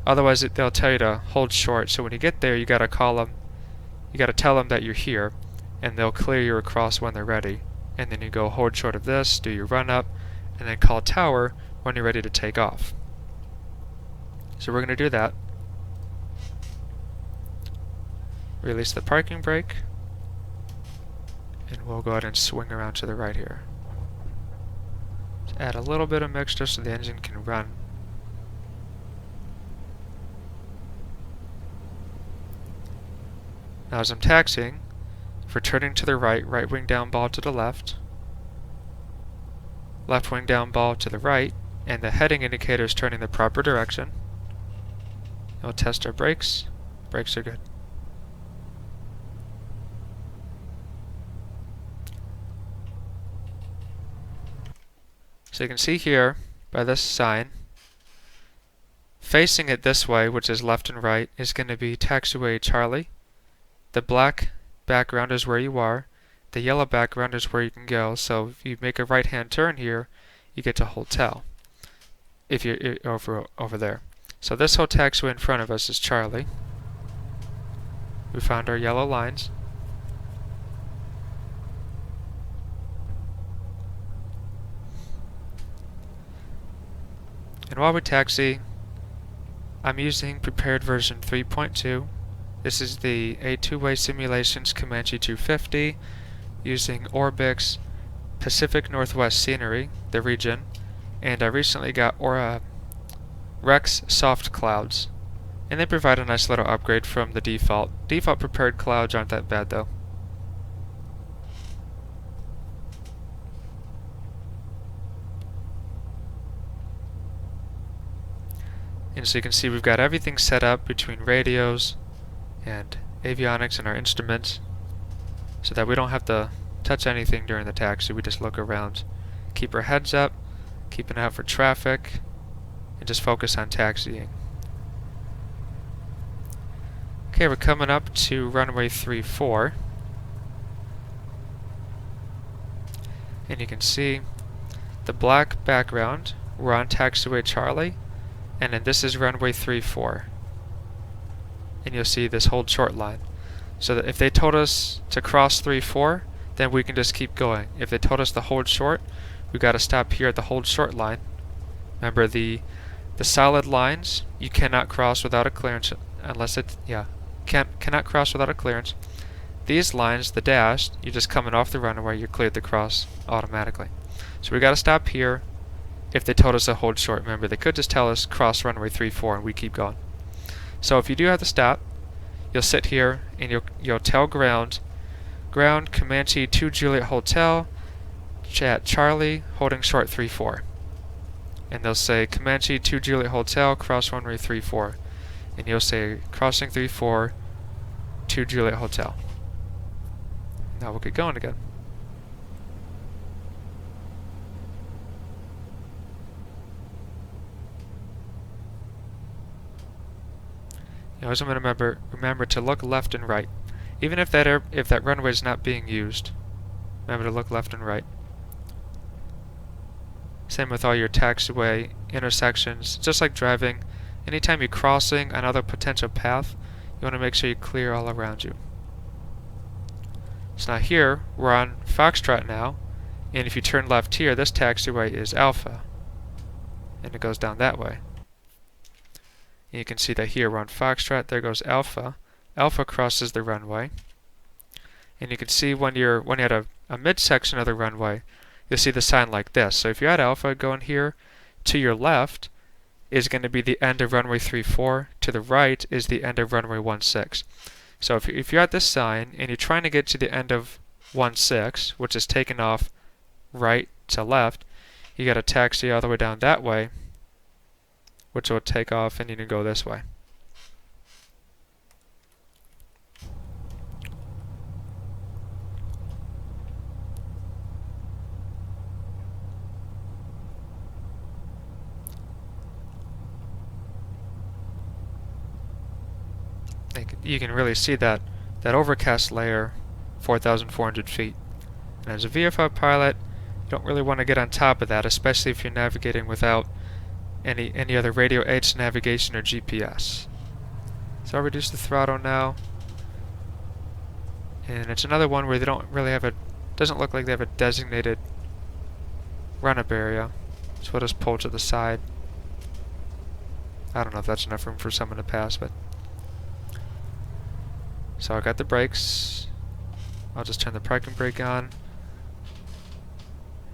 Otherwise, they'll tell you to hold short. So when you get there, you gotta call them. You gotta tell them that you're here, and they'll clear you across when they're ready. And then you go hold short of this, do your run up, and then call tower when you're ready to take off. So we're gonna do that. Release the parking brake, and we'll go ahead and swing around to the right here. Let's add a little bit of mixture so the engine can run. Now as I'm taxiing, for turning to the right, right wing down ball to the left, left wing down ball to the right, and the heading indicator is turning the proper direction. We'll test our brakes. Brakes are good. So you can see here, by this sign, facing it this way, which is left and right, is going to be taxiway Charlie. The black background is where you are. The yellow background is where you can go. So if you make a right-hand turn here, you get to hotel. If you're over there. So this whole taxiway in front of us is Charlie. We found our yellow lines. And while we taxi, I'm using prepared version 3.2. This is the A2A Simulations Comanche 250 using Orbix Pacific Northwest Scenery, the region, and I recently got Rex Soft Clouds. And they provide a nice little upgrade from the default. Default prepared clouds aren't that bad though. And so you can see we've got everything set up between radios and avionics and our instruments so that we don't have to touch anything during the taxi. We just look around, keep our heads up, keep an eye out for traffic, and just focus on taxiing. Okay, we're coming up to runway 34. And you can see the black background. We're on taxiway Charlie. And then this is runway 34. And you'll see this hold short line. So that if they told us to cross 34, then we can just keep going. If they told us to hold short, we've got to stop here at the hold short line. Remember the solid lines you cannot cross without a clearance unless it cannot cross without a clearance. These lines, the dashed, you're just coming off the runway, you're cleared to cross automatically. So we got to stop here. If they told us to hold short, remember they could just tell us cross runway 34 and we keep going. So if you do have to stop, you'll sit here and you'll tell ground Comanche 2 Juliet Hotel at Charlie holding short 34. And they'll say Comanche 2 Juliet Hotel cross runway 34. And you'll say crossing 34 2 Juliet Hotel. Now we'll get going again. You always want to remember to look left and right. Even if that runway is not being used, remember to look left and right. Same with all your taxiway intersections. Just like driving, anytime you're crossing another potential path, you want to make sure you clear all around you. So now here, we're on Foxtrot now, and if you turn left here, this taxiway is Alpha, and it goes down that way. And you can see that here we're on Foxtrot, there goes Alpha. Alpha crosses the runway. And you can see when you're at a midsection of the runway, you'll see the sign like this. So if you're at Alpha going here, to your left is going to be the end of runway 34. To the right is the end of runway 16. So if you're at this sign and you're trying to get to the end of 16, which is taken off right to left, you got to taxi all the way down that way, which will take off and you can go this way. You can really see that overcast layer 4,400 feet. And as a VFR pilot, you don't really want to get on top of that, especially if you're navigating without any other radio aids navigation or GPS. So I'll reduce the throttle now. And it's another one where they don't really have doesn't look like they have a designated run-up area. So we'll just pull to the side. I don't know if that's enough room for someone to pass, but... So I got the brakes. I'll just turn the parking brake on.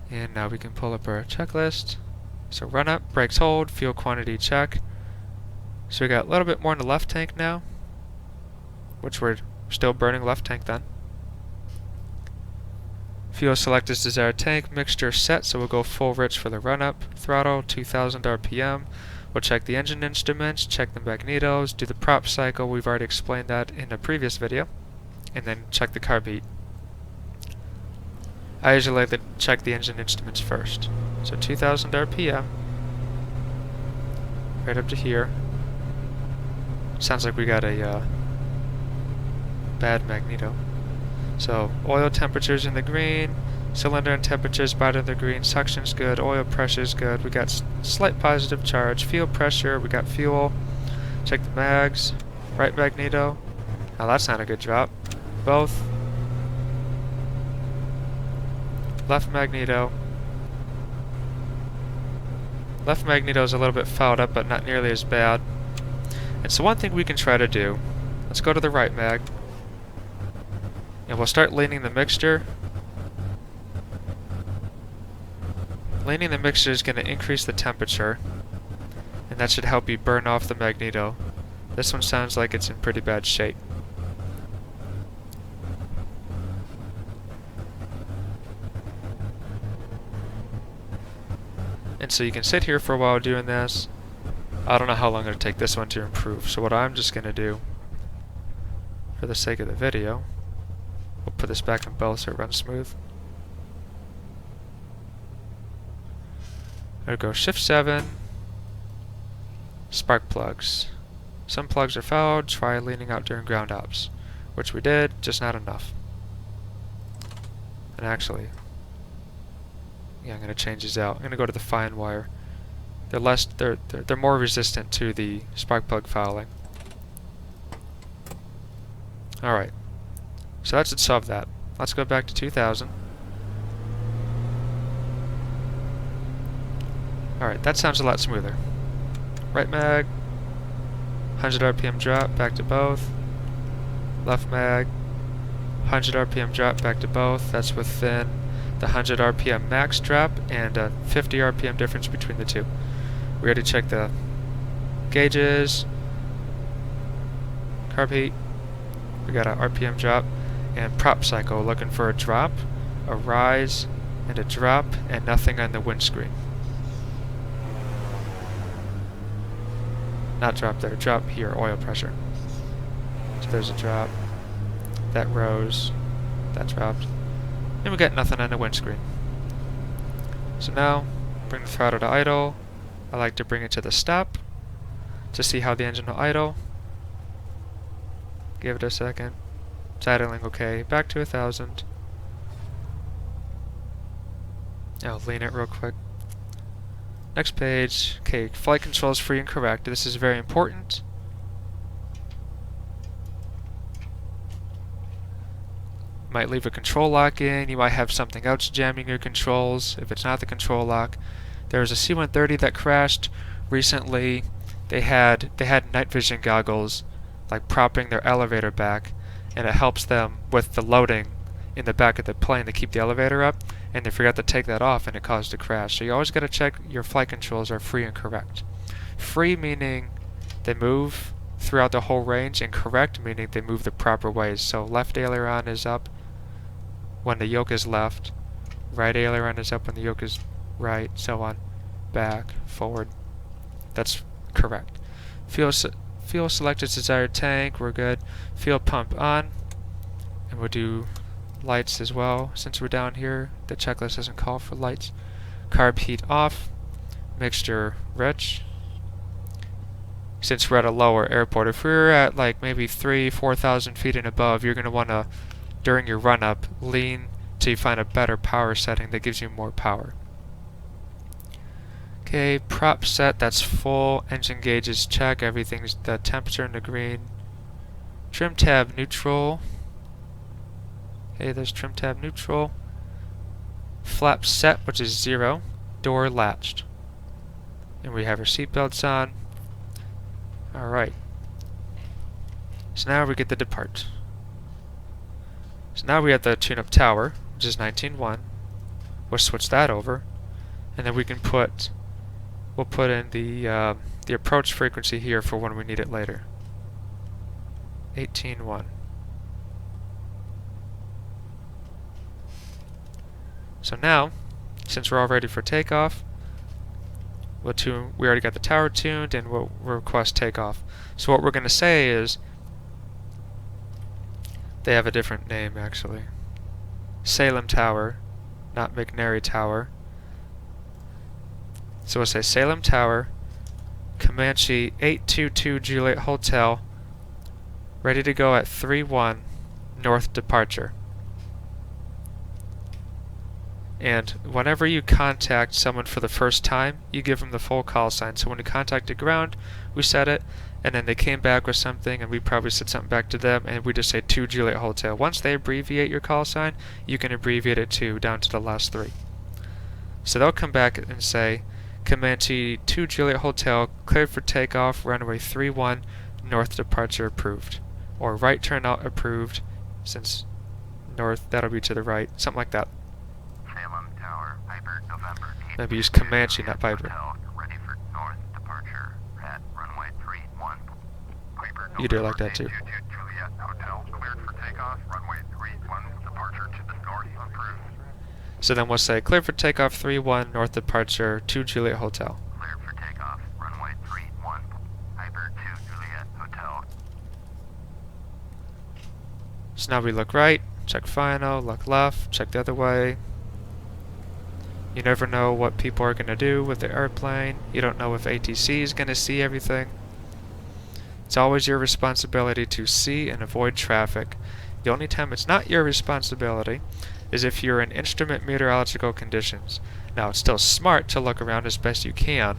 And now we can pull up our checklist. So run up, brakes hold, fuel quantity check. So we got a little bit more in the left tank now, which we're still burning left tank then. Fuel select as desired tank, mixture set, so we'll go full rich for the run up. Throttle 2000 RPM. We'll check the engine instruments, check the magnetos, do the prop cycle, we've already explained that in a previous video, and then check the carb heat. I usually like to check the engine instruments first. So 2000 RPM, right up to here. Sounds like we got a bad magneto. So oil temperature's in the green, cylinder and temperature's bright in the green, suction's good, oil pressure's good, we got slight positive charge, fuel pressure, we got fuel, check the mags, right magneto, now that's not a good drop, both, left magneto is a little bit fouled up but not nearly as bad. And so one thing we can try to do, let's go to the right mag, and we'll start leaning the mixture. Leaning the mixture is going to increase the temperature, and that should help you burn off the magneto. This one sounds like it's in pretty bad shape. And so you can sit here for a while doing this. I don't know how long it'll take this one to improve, so what I'm just going to do, for the sake of the video, we'll put this back in both so it runs smooth. I'll go Shift 7, spark plugs. Some plugs are fouled, try leaning out during ground ops, which we did, just not enough. And actually, yeah, I'm going to change these out. I'm going to go to the fine wire. They're more resistant to the spark plug fouling. Alright, so that should solve that. Let's go back to 2000. Alright, that sounds a lot smoother. Right mag, 100 RPM drop, back to both. Left mag, 100 RPM drop, back to both. That's within the 100 RPM max drop and a 50 RPM difference between the two. We already checked the gauges, carb heat, we got a RPM drop, and prop cycle, looking for a drop, a rise, and a drop, and nothing on the windscreen. Not drop there, drop here, oil pressure. So there's a drop, that rose, that dropped, and we got nothing on the windscreen. So now, bring the throttle to idle. I like to bring it to the stop to see how the engine will idle. Give it a second. It's idling okay. Back to 1000. I'll lean it real quick. Next page. Okay, flight control is free and correct. This is very important. Might leave a control lock in. You might have something else jamming your controls if it's not the control lock. There was a C-130 that crashed recently. They had night vision goggles, like propping their elevator back, and it helps them with the loading in the back of the plane to keep the elevator up, and they forgot to take that off and it caused a crash. So you always got to check your flight controls are free and correct. Free meaning they move throughout the whole range, and correct meaning they move the proper ways. So left aileron is up when the yoke is left, right aileron is up when the yoke is right, so on, back, forward. That's correct. Fuel select its desired tank, we're good. Fuel pump on, and we'll do lights as well. Since we're down here, the checklist doesn't call for lights. Carb heat off, mixture rich. Since we're at a lower airport, if we were at like maybe 3,000-4,000 feet and above, you're going to want to, during your run-up, lean till you find a better power setting that gives you more power. Okay, prop set, that's full. Engine gauges check, everything's the temperature in the green. Trim tab neutral. Okay, there's trim tab neutral. Flap set, which is 0. Door latched. And we have our seatbelts on. Alright. So now we get to depart. So now we have the tune-up tower, which is 19.1. We'll switch that over. And then we can we'll put in the approach frequency here for when we need it later. 18.1. So now, since we're all ready for takeoff, we already got the tower tuned, and we'll request takeoff. So what we're going to say is, they have a different name actually. Salem Tower, not McNary Tower. So we'll say Salem Tower, Comanche 822 Juliet Hotel, ready to go at 3-1 north departure. And whenever you contact someone for the first time, you give them the full call sign. So when we contacted ground, we said it, and then they came back with something, and we probably said something back to them, and we just say 2 Juliet Hotel. Once they abbreviate your call sign, you can abbreviate it too, down to the last 3. So they'll come back and say, Comanche 2 Juliet Hotel, cleared for takeoff, runway 31, north departure approved. Or right turn out approved, since north, that'll be to the right, something like that. Salem Tower, Piper, November 8. Maybe use Comanche, not Piper. Hotel, ready for north departure at runway 31. Piper, You do it like that too. 22 Juliet Hotel, cleared for takeoff, runway 31, departure to the north, approved. So then we'll say, cleared for takeoff 3-1, north departure, 2 Juliet Hotel. Cleared for takeoff, runway 31, Piper 2 Juliet Hotel. So now we look right, check final, look left, check the other way. You never know what people are going to do with the airplane. You don't know if ATC is going to see everything. It's always your responsibility to see and avoid traffic. The only time it's not your responsibility is if you're in instrument meteorological conditions. Now, it's still smart to look around as best you can,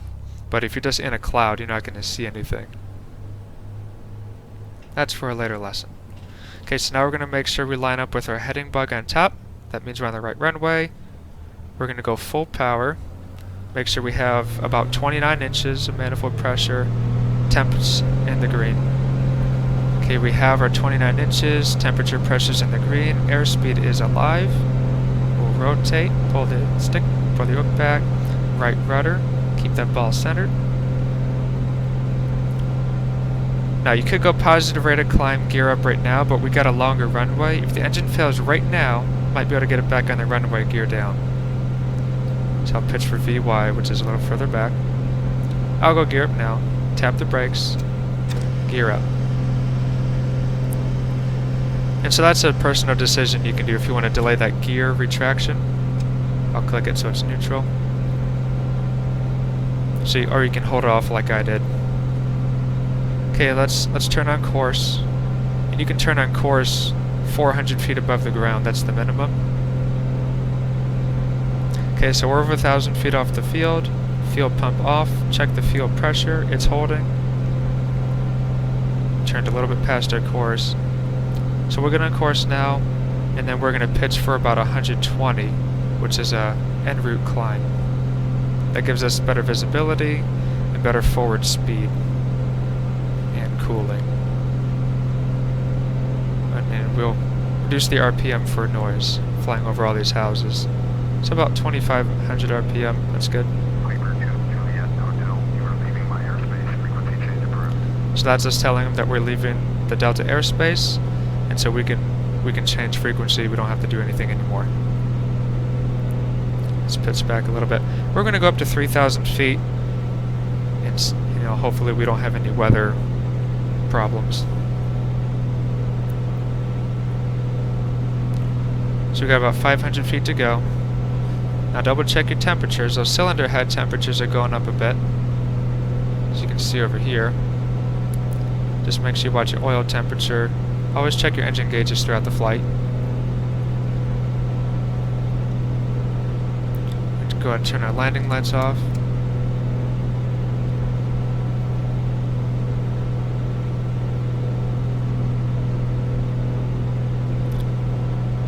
but if you're just in a cloud, you're not going to see anything. That's for a later lesson. Okay, so now we're going to make sure we line up with our heading bug on top. That means we're on the right runway. We're going to go full power. Make sure we have about 29 inches of manifold pressure, temps in the green. Okay, we have our 29 inches, temperature, pressures in the green, airspeed is alive. We'll rotate, pull the stick, pull the yoke back, right rudder, keep that ball centered. Now you could go positive rate of climb, gear up right now, but we got a longer runway. If the engine fails right now, might be able to get it back on the runway, gear down. So I'll pitch for VY, which is a little further back. I'll go gear up now, tap the brakes, gear up. And so that's a personal decision you can do if you want to delay that gear retraction. I'll click it so it's neutral. So or you can hold it off like I did. Okay, let's turn on course. And you can turn on course 400 feet above the ground, that's the minimum. Okay, so we're over 1,000 feet off the field. Fuel pump off, check the fuel pressure, it's holding. Turned a little bit past our course. So we're going to course now, and then we're going to pitch for about 120, which is a en route climb. That gives us better visibility and better forward speed and cooling. And then we'll reduce the RPM for noise, flying over all these houses. So about 2,500 RPM, that's good. Piper 2 Juliet Hotel, you are leaving my airspace, frequency change approved. So that's us telling them that we're leaving the Delta airspace. And so we can change frequency, we don't have to do anything anymore. Let's pitch back a little bit. We're going to go up to 3,000 feet, and hopefully we don't have any weather problems. So we got about 500 feet to go. Now double check your temperatures. Those cylinder head temperatures are going up a bit, as you can see over here. Just make sure you watch your oil temperature. Always check your engine gauges throughout the flight. Let's go ahead and turn our landing lights off.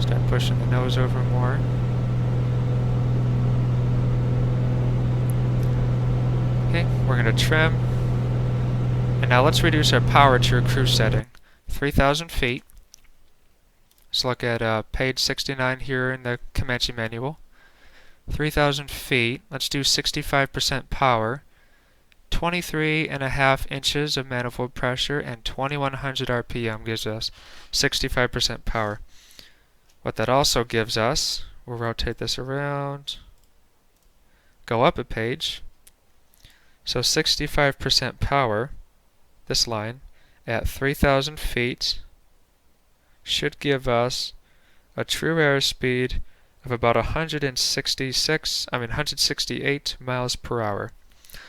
Start pushing the nose over more. Okay, we're going to trim. And now let's reduce our power to our cruise setting. 3,000 feet. Let's look at page 69 here in the Comanche manual. 3,000 feet. Let's do 65% power. 23.5 inches of manifold pressure and 2,100 RPM gives us 65% power. What that also gives us, we'll rotate this around, go up a page. So 65% power, this line, at 3,000 feet should give us a true airspeed of about 168 miles per hour.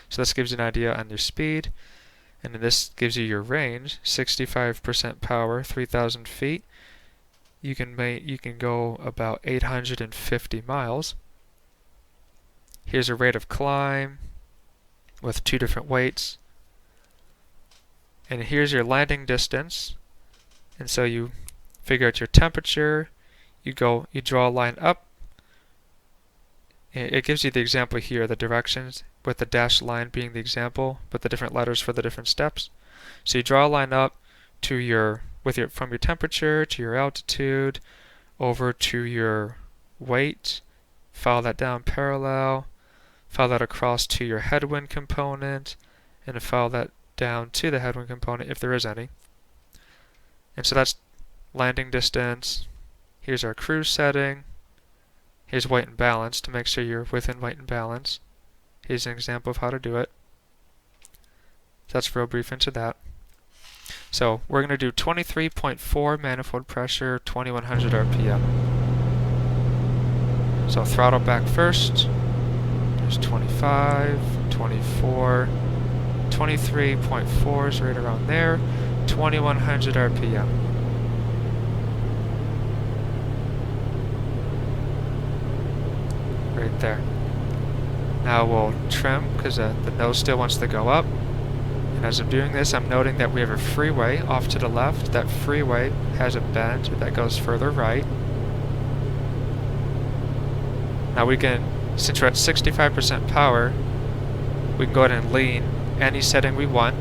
So this gives you an idea on your speed. And then this gives you your range, 65% power, 3,000 feet. You can go about 850 miles. Here's a rate of climb with 2 different weights. And here's your landing distance. And so you figure out your temperature, you draw a line up. It gives you the example here, the directions, with the dashed line being the example, but the different letters for the different steps. So you draw a line up to from your temperature to your altitude, over to your weight, follow that down parallel, follow that across to your headwind component, and follow that down to the headwind component if there is any. And so that's landing distance. Here's our cruise setting. Here's weight and balance to make sure you're within weight and balance. Here's an example of how to do it. So that's real brief into that. So we're going to do 23.4 manifold pressure, 2100 RPM. So throttle back first. There's 25, 24, 23.4 is right around there, 2100 RPM. Right there. Now we'll trim because the nose still wants to go up. And as I'm doing this, I'm noting that we have a freeway off to the left. That freeway has a bend that goes further right. Now we can, since we're at 65% power, we can go ahead and lean any setting we want.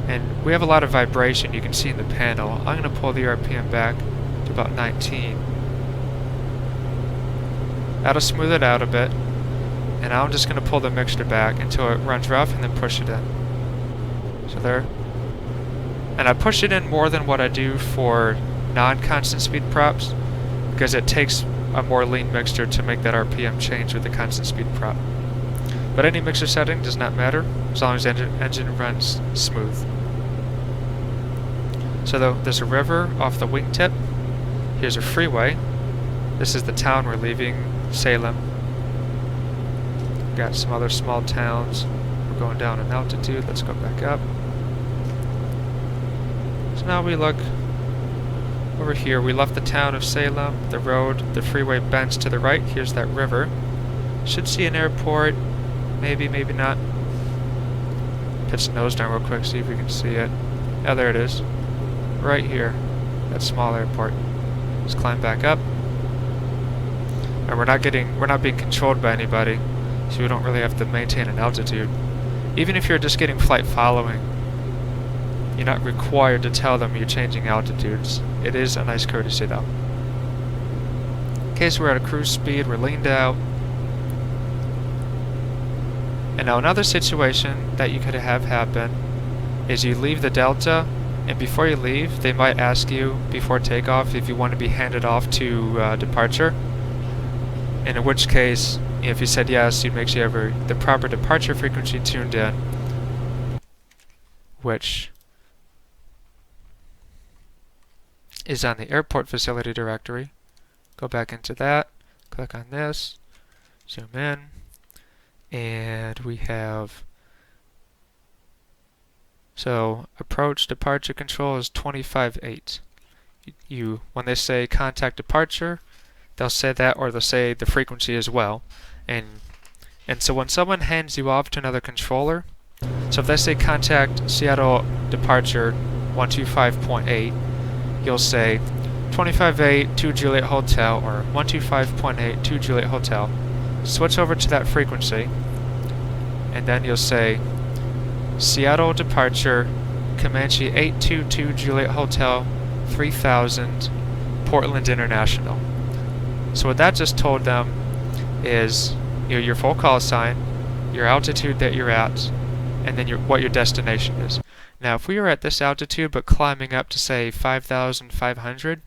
And we have a lot of vibration you can see in the panel. I'm going to pull the RPM back to about 19. That'll smooth it out a bit. And I'm just going to pull the mixture back until it runs rough and then push it in. So there. And I push it in more than what I do for non-constant speed props because it takes a more lean mixture to make that RPM change with the constant speed prop. But any mixer setting does not matter as long as the engine runs smooth. So there's a river off the wingtip. Here's a freeway. This is the town we're leaving, Salem. Got some other small towns. We're going down in altitude. Let's go back up. So now we look over here. We left the town of Salem. The road, the freeway bends to the right. Here's that river. Should see an airport. Maybe, maybe not. Pitch the nose down real quick, see if we can see it. Yeah, there it is. Right here. That small airport. Let's climb back up. And we're not being controlled by anybody, so we don't really have to maintain an altitude. Even if you're just getting flight following, you're not required to tell them you're changing altitudes. It is a nice courtesy though. In case we're at a cruise speed, we're leaned out. And now another situation that you could have happen is you leave the delta, and before you leave, they might ask you before takeoff if you want to be handed off to departure. And in which case, if you said yes, you'd make sure you have the proper departure frequency tuned in, which is on the airport facility directory. Go back into that, click on this, zoom in, and we have, so approach departure control is 25.8. When they say contact departure, they'll say that, or they'll say the frequency as well. And so when someone hands you off to another controller, so if they say contact Seattle departure 125.8, you'll say 25.8 to Juliet Hotel or 125.8 to Juliet Hotel. Switch over to that frequency, and then you'll say Seattle departure Comanche 822 Juliet Hotel 3000 Portland International. So what that just told them is your full call sign, your altitude that you're at, and then what your destination is. Now if we were at this altitude but climbing up to say 5,500,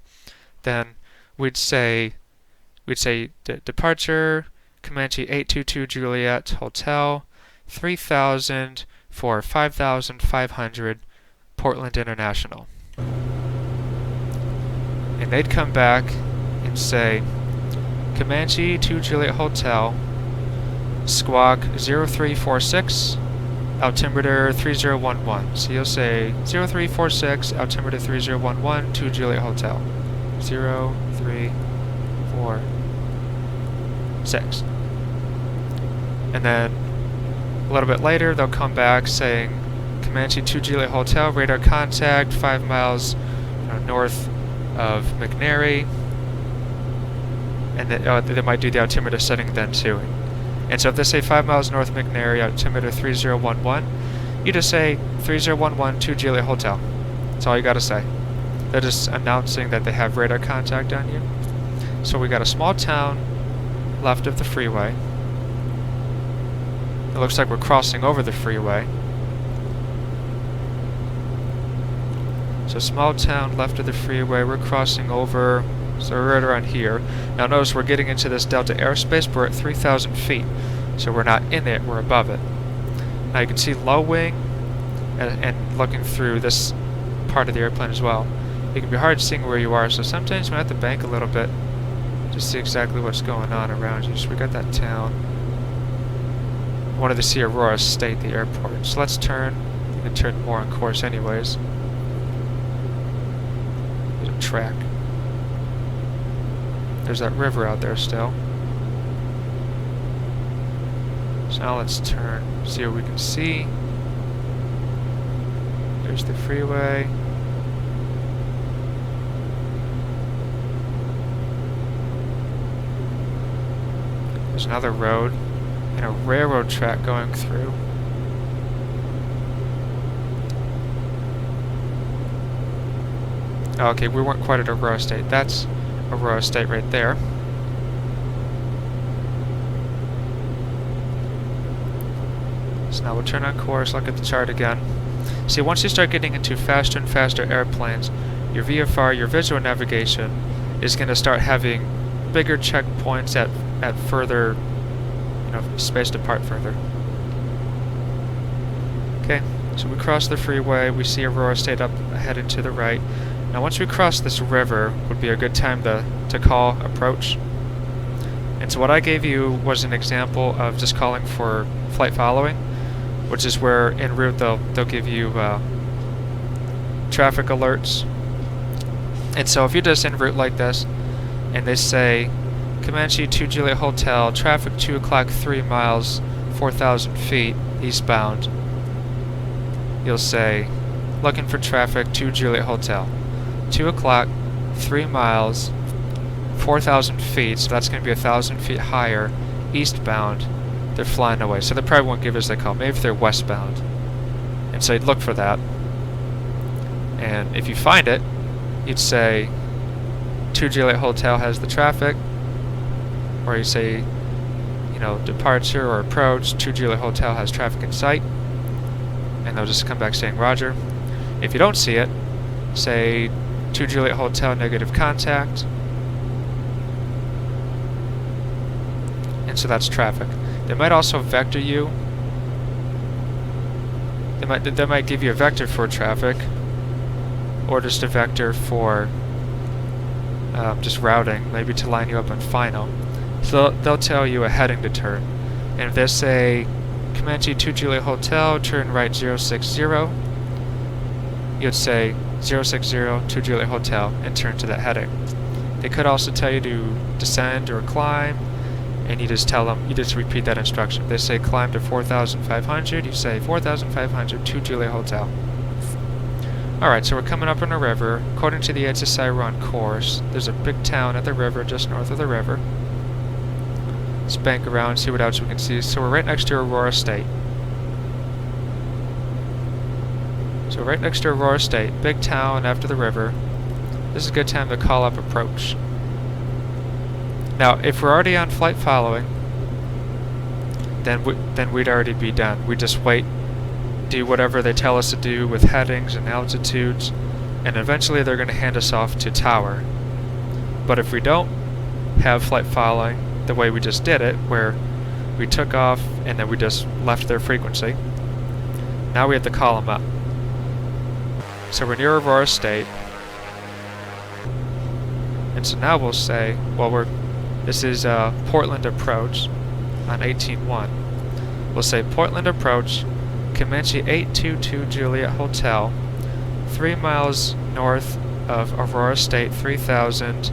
then we'd say departure Comanche 822 Juliet Hotel 3000 for 5,500 Portland International. And they'd come back and say Comanche to Juliet Hotel, squawk 0346, altimeter 3011. So you'll say 0346, altimeter 3011, 2 Juliet Hotel. 0346. And then a little bit later, they'll come back saying Comanche 2 Juliet Hotel, radar contact 5 miles north of McNary. And then, they might do the altimeter setting then too. And so if they say 5 miles north of McNary, altimeter 3011, you just say 3011 2 Juliet Hotel. That's all you gotta say. They're just announcing that they have radar contact on you. So we got a small town left of the freeway. It looks like we're crossing over the freeway. So small town left of the freeway, we're crossing over, so we're right around here. Now notice we're getting into this Delta airspace, but we're at 3,000 feet. So we're not in it, we're above it. Now you can see low wing, and looking through this part of the airplane as well. It can be hard seeing where you are, so sometimes you might have to bank a little bit to see exactly what's going on around you. So we got that town. I wanted to see Aurora State, the airport. So let's turn. You can turn more on course anyways. There's a track. There's that river out there still. So now let's turn, see what we can see. There's the freeway. There's another road and a railroad track going through. Okay, we weren't quite at Aurora State. That's Aurora State right there. So now we'll turn on course, look at the chart again. See, once you start getting into faster and faster airplanes, your VFR, your visual navigation, is going to start having bigger checkpoints at further, spaced apart further. Okay, so we cross the freeway, we see Aurora State up ahead and to the right. Now once we cross this river would be a good time to call approach. And so what I gave you was an example of just calling for flight following, which is where en route they'll give you traffic alerts. And so if you just en route like this, and they say Comanche 2 Juliet Hotel, traffic 2 o'clock 3 miles, 4,000 feet eastbound, you'll say looking for traffic 2 Juliet Hotel, 2 o'clock 3 miles, 4,000 feet, so that's going to be 1,000 feet higher eastbound. They're flying away, so they probably won't give us the call. Maybe if they're westbound. And so you'd look for that. And if you find it, you'd say 2 Juliet Hotel has the traffic, or you say, departure or approach, 2 Juliet Hotel has traffic in sight, and they'll just come back saying Roger. If you don't see it, say 2 Juliet Hotel negative contact, and so that's traffic. They might also vector you. They might give you a vector for traffic, or just a vector for just routing, maybe to line you up on final. So they'll tell you a heading to turn. And if they say Comanche 2 Juliet Hotel, turn right 060, you'd say 060 2 Juliet Hotel and turn to that heading. They could also tell you to descend or climb, and you just repeat that instruction. If they say climb to 4,500, you say 4,500 2 Juliet Hotel. Alright, so we're coming up on a river. According to the HSI, we're on course. There's a big town at the river, just north of the river. Let's bank around and see what else we can see. So we're right next to Aurora State. So right next to Aurora State, big town after the river. This is a good time to call up approach. Now, if we're already on flight following, then we'd already be done. We just wait, do whatever they tell us to do with headings and altitudes, and eventually they're going to hand us off to tower. But if we don't have flight following the way we just did it, where we took off and then we just left their frequency, now we have to call them up. So we're near Aurora State, and so now we'll say, well, this is Portland approach on 18.1. We'll say Portland approach, Comanche 822 Juliet Hotel, 3 miles north of Aurora State 3000,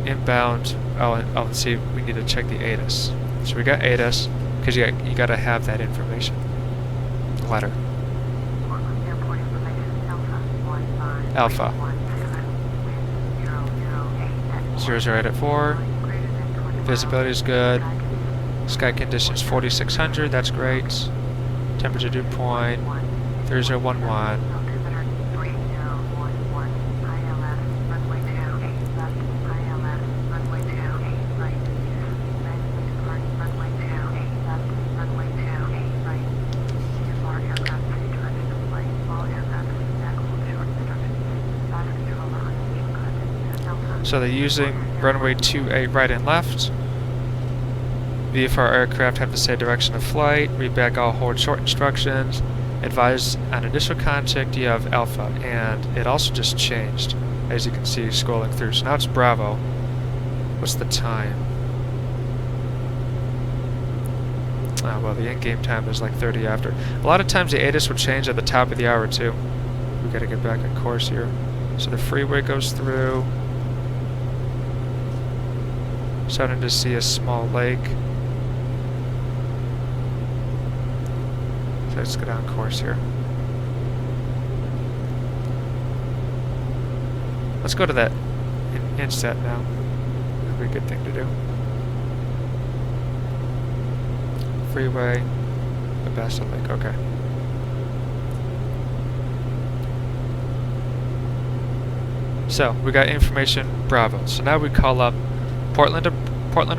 inbound. Let's see, we need to check the ATIS. So we got ATIS, because you gotta have that information. Letter. Alpha. 008 at 4. Visibility is good. Sky conditions 4600, that's great. Temperature dew point 3011. So they're using runway 28 right and left. VFR aircraft have to say direction of flight, read back all hold short instructions, advise on initial contact, you have Alpha, and it also just changed, as you can see scrolling through. So now it's Bravo. What's the time? Oh, well, the in-game time is like 30 after. A lot of times the ATIS will change at the top of the hour too. We gotta get back on course here. So the freeway goes through. Starting to see a small lake. So let's get on course here. Let's go to that inset now. That'd be a good thing to do. Freeway, the Bassa Lake, okay. So, we got information Bravo. So now we call up Portland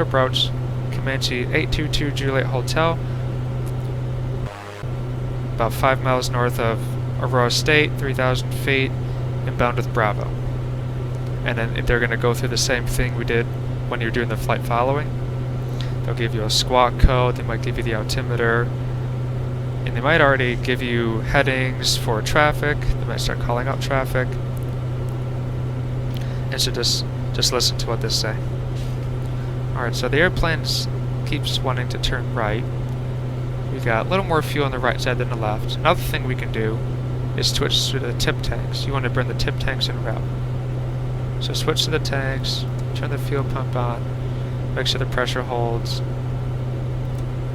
approach, Comanche 822 Juliet Hotel, about 5 miles north of Aurora State, 3,000 feet, inbound with Bravo. And then they're going to go through the same thing we did when you're doing the flight following. They'll give you a squawk code, they might give you the altimeter, and they might already give you headings for traffic. They might start calling out traffic. And so just listen to what they say. Alright, so the airplane keeps wanting to turn right. We got a little more fuel on the right side than the left. Another thing we can do is switch to the tip tanks. You want to bring the tip tanks en route. So switch to the tanks, turn the fuel pump on, make sure the pressure holds.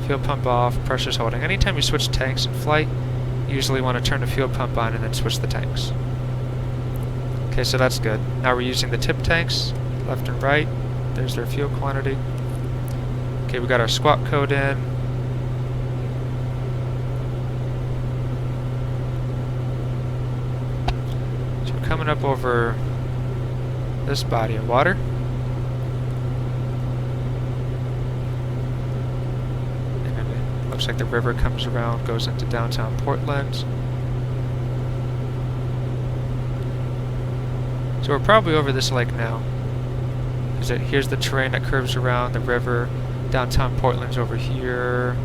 Fuel pump off, pressure's holding. Anytime you switch tanks in flight, you usually want to turn the fuel pump on and then switch the tanks. Okay, so that's good. Now we're using the tip tanks, left and right. There's their fuel quantity. Okay, we got our squawk code in. So we're coming up over this body of water. And then it looks like the river comes around, goes into downtown Portland. So we're probably over this lake now. Here's the terrain that curves around the river. Downtown Portland's over here.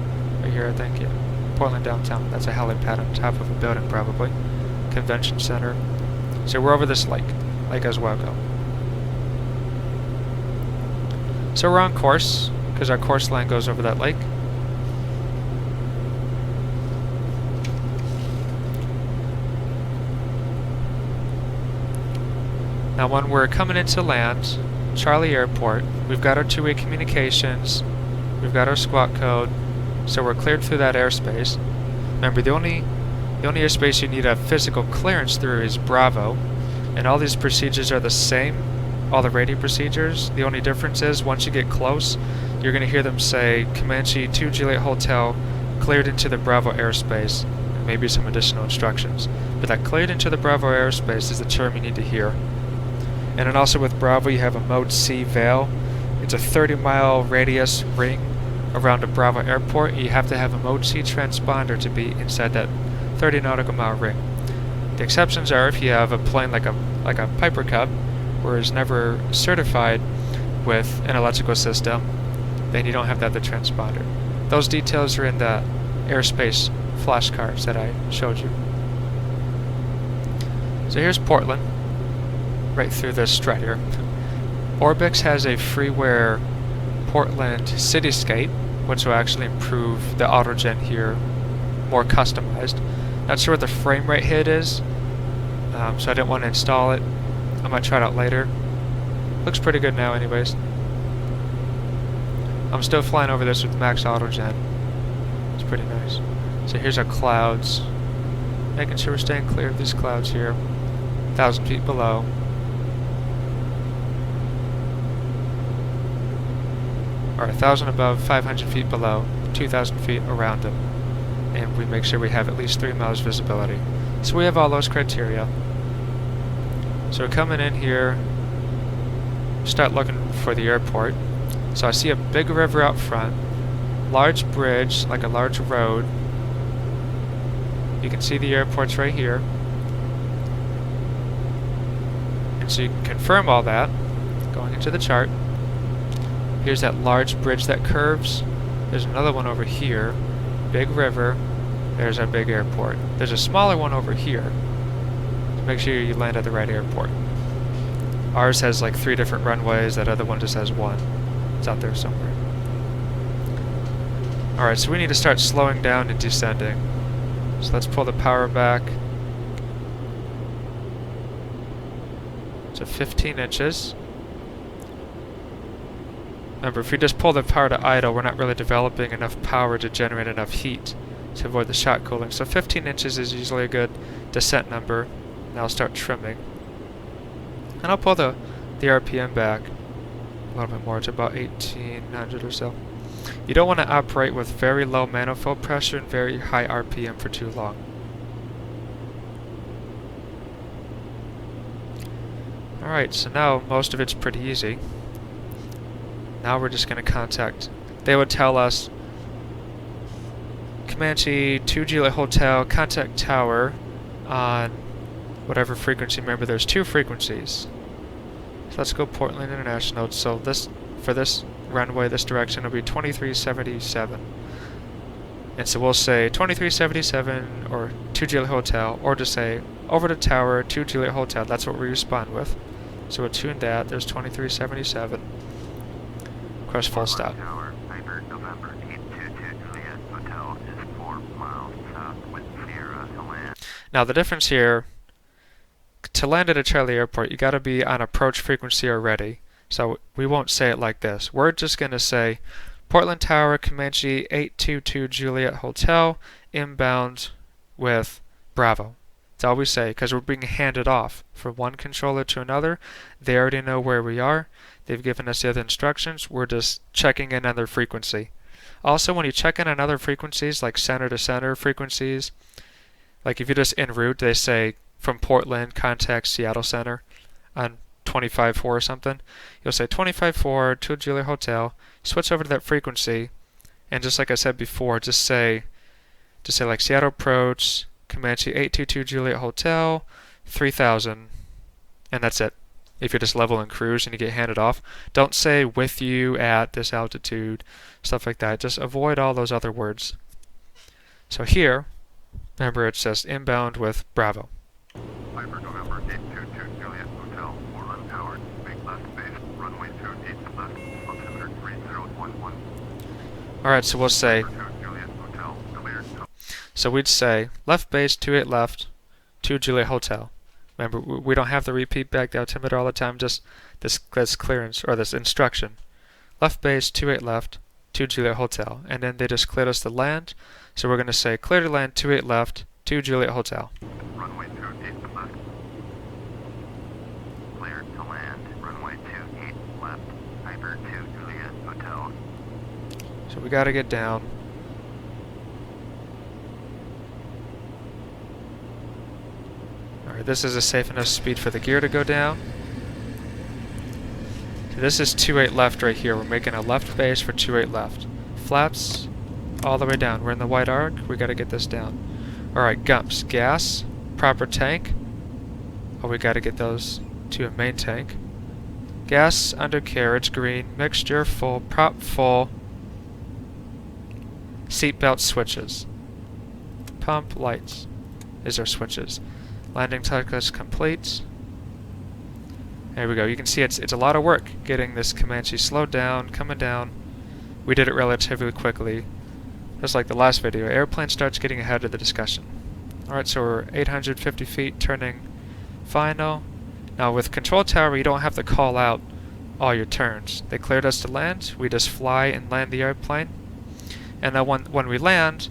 Right here, I think, yeah. Portland downtown. That's a helipad on top of a building, probably. Convention center. So we're over this lake. Lake Oswego. So we're on course, because our course line goes over that lake. Now when we're coming into land, Charlie Airport, we've got our two-way communications, we've got our squawk code, so we're cleared through that airspace. Remember, the only airspace you need a physical clearance through is Bravo, and all these procedures are the same, all the radio procedures. The only difference is once you get close, you're going to hear them say Comanche 2 Juliet Hotel cleared into the Bravo airspace, and maybe some additional instructions. But that cleared into the Bravo airspace is the term you need to hear. And then also with Bravo, you have a Mode C veil. It's a 30-mile radius ring around a Bravo airport. You have to have a Mode C transponder to be inside that 30 nautical mile ring. The exceptions are if you have a plane like a Piper Cub, where it's never certified with an electrical system, then you don't have the transponder. Those details are in the Airspace flashcards that I showed you. So here's Portland. Right through this strut here. Orbix has a freeware Portland cityscape, which will actually improve the autogen here more customized. Not sure what the frame rate hit is, so I didn't want to install it. I might try it out later. Looks pretty good now anyways. I'm still flying over this with max autogen. It's pretty nice. So here's our clouds. Making sure we're staying clear of these clouds here. 1,000 feet below. Or 1,000 above, 500 feet below, 2,000 feet around them. And we make sure we have at least 3 miles visibility. So we have all those criteria. So we're coming in here, start looking for the airport. So I see a big river out front, large bridge, like a large road. You can see the airport's right here. And so you can confirm all that, going into the chart. Here's that large bridge that curves. There's another one over here, big river. There's our big airport. There's a smaller one over here. Make sure you land at the right airport. Ours has like 3 different runways, that other one just has 1. It's out there somewhere. Alright, so we need to start slowing down and descending. So let's pull the power back to 15 inches. Remember, if we just pull the power to idle, we're not really developing enough power to generate enough heat to avoid the shock cooling. So 15 inches is usually a good descent number. Now I'll start trimming. And I'll pull the RPM back a little bit more to about 1,800 or so. You don't want to operate with very low manifold pressure and very high RPM for too long. Alright, so now most of it's pretty easy. Now we're just going to contact. They would tell us, Comanche 2 Juliet Hotel, contact tower on whatever frequency. Remember, there's 2 frequencies. So let's go Portland International. So this, for this runway, this direction will be 2377. And so we'll say 2377 or 2 Juliet Hotel, or just say over the tower 2 Juliet Hotel. That's what we respond with. So we'll tune that. There's 2377. Press full stop. Tower, Piper, November 822 Juliet Hotel is 4 miles south with Sierra to land. Now the difference here, to land at a Charlie airport, you got to be on approach frequency already. So we won't say it like this. We're just going to say Portland Tower, Comanche 822 Juliet Hotel, inbound with Bravo. That's all we say, because we're being handed off from one controller to another. They already know where we are. They've given us the other instructions. We're just checking in on their frequency. Also, when you check in on other frequencies, like center-to-center frequencies, like if you're just en route, they say from Portland, contact Seattle Center on 25.4 or something. You'll say 25.4 to Juliet Hotel, switch over to that frequency, and just like I said before, just say like Seattle approach, Comanche 822 Juliet Hotel, 3000, and that's it. If you're just level and cruise and you get handed off, don't say with you at this altitude, stuff like that. Just avoid all those other words. So here, remember, it's just inbound with Bravo. Piper, November 822 Juliet Hotel, Portland Tower, make left base, runway 28 left, altimeter 3011. Alright, so we'll say, Juliet Hotel, cleared. so we'd say left base 28 left, 2 Juliet Hotel. Remember, we don't have to repeat back the altimeter all the time, just this clearance, or this instruction. Left base, 28 left, 2 Juliet Hotel. And then they just cleared us to land, so we're going to say clear to land, 28 left, 2 Juliet Hotel. Runway 28 left. Cleared to land, runway 28 left, Piper 2 Juliet Hotel. So we got to get down. Alright, this is a safe enough speed for the gear to go down. So this is 28 left right here. We're making a left base for 28 left. Flaps all the way down. We're in the white arc. We got to get this down. Alright, gumps. Gas. Proper tank. Oh, we got to get those to a main tank. Gas, undercarriage, green. Mixture, full. Prop, full. Seatbelt switches. Pump, lights. Is our switches. Landing checklist complete. There we go. You can see it's a lot of work getting this Comanche slowed down, coming down. We did it relatively quickly. just like the last video, airplane starts getting ahead of the discussion. Alright, so we're 850 feet, turning final. Now with control tower, you don't have to call out all your turns. They cleared us to land, we just fly and land the airplane. And then when we land,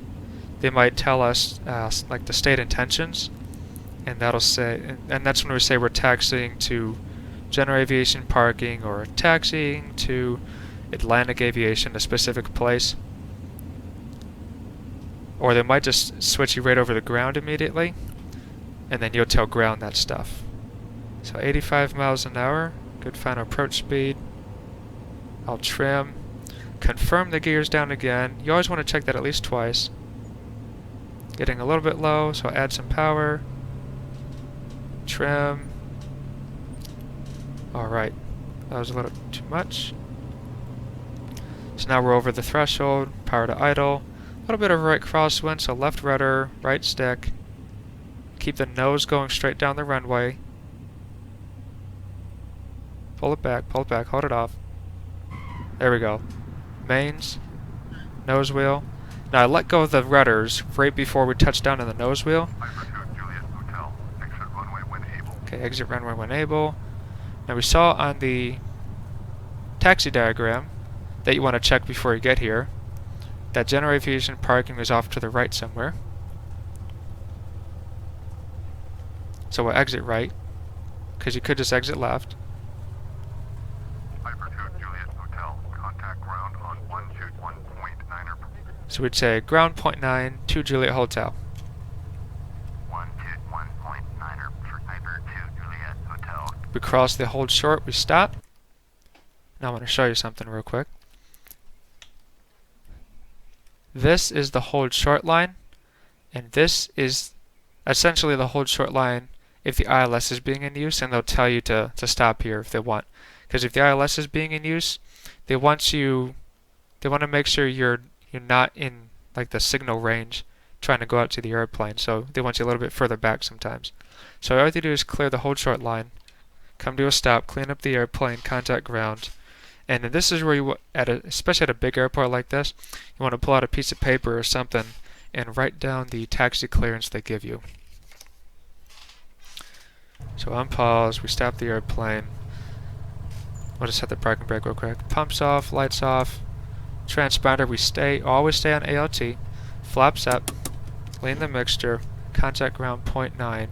they might tell us like the state intentions, and that'll say, and that's when we say we're taxiing to general aviation parking or taxiing to Atlantic aviation, a specific place. Or they might just switch you right over the ground immediately, and then you'll tell ground that stuff. So 85 miles an hour, good final approach speed. I'll trim, confirm the gears down again. You always want to check that at least twice. Getting a little bit low, so I'll add some power. Trim. Alright, that was a little too much. So now we're over the threshold, power to idle. A little bit of right crosswind, so left rudder, right stick. Keep the nose going straight down the runway. Pull it back, hold it off. There we go. Mains, nose wheel. Now I let go of the rudders right before we touch down on the nose wheel. Okay, exit runway when able. Now we saw on the taxi diagram that you want to check before you get here that general aviation parking is off to the right somewhere. So we'll exit right, because you could just exit left. So we'd say ground 0.9 to Juliet Hotel. 121.9er for Piper 2 Juliet Hotel. We cross the hold short, we stop. Now I want to show you something real quick. This is the hold short line, and this is essentially the hold short line if the ILS is being in use, and they'll tell you to stop here if they want. Because if the ILS is being in use, they want to make sure you're not in like the signal range trying to go out to the airplane, so they want you a little bit further back sometimes. So all you have to do is clear the hold short line, come to a stop, clean up the airplane, contact ground, and then this is where you, especially at a big airport like this, you want to pull out a piece of paper or something and write down the taxi clearance they give you. So on pause, we stop the airplane. We'll just hit the parking brake real quick. Pumps off, lights off. Transponder, we always stay on ALT. Flaps up, lean the mixture, contact ground 0.9.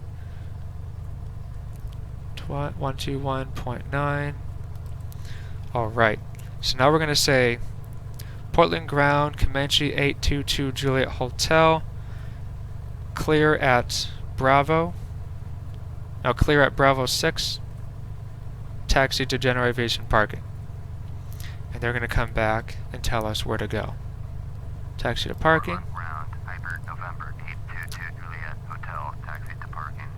121.9. Alright, so now we're going to say Portland ground, Comanche 822 Juliet Hotel. Clear at Bravo. Now clear at Bravo 6. Taxi to general aviation parking. And they're going to come back and tell us where to go. Taxi to parking. Ground, Piper November 822 Juliet Hotel, taxi to parking.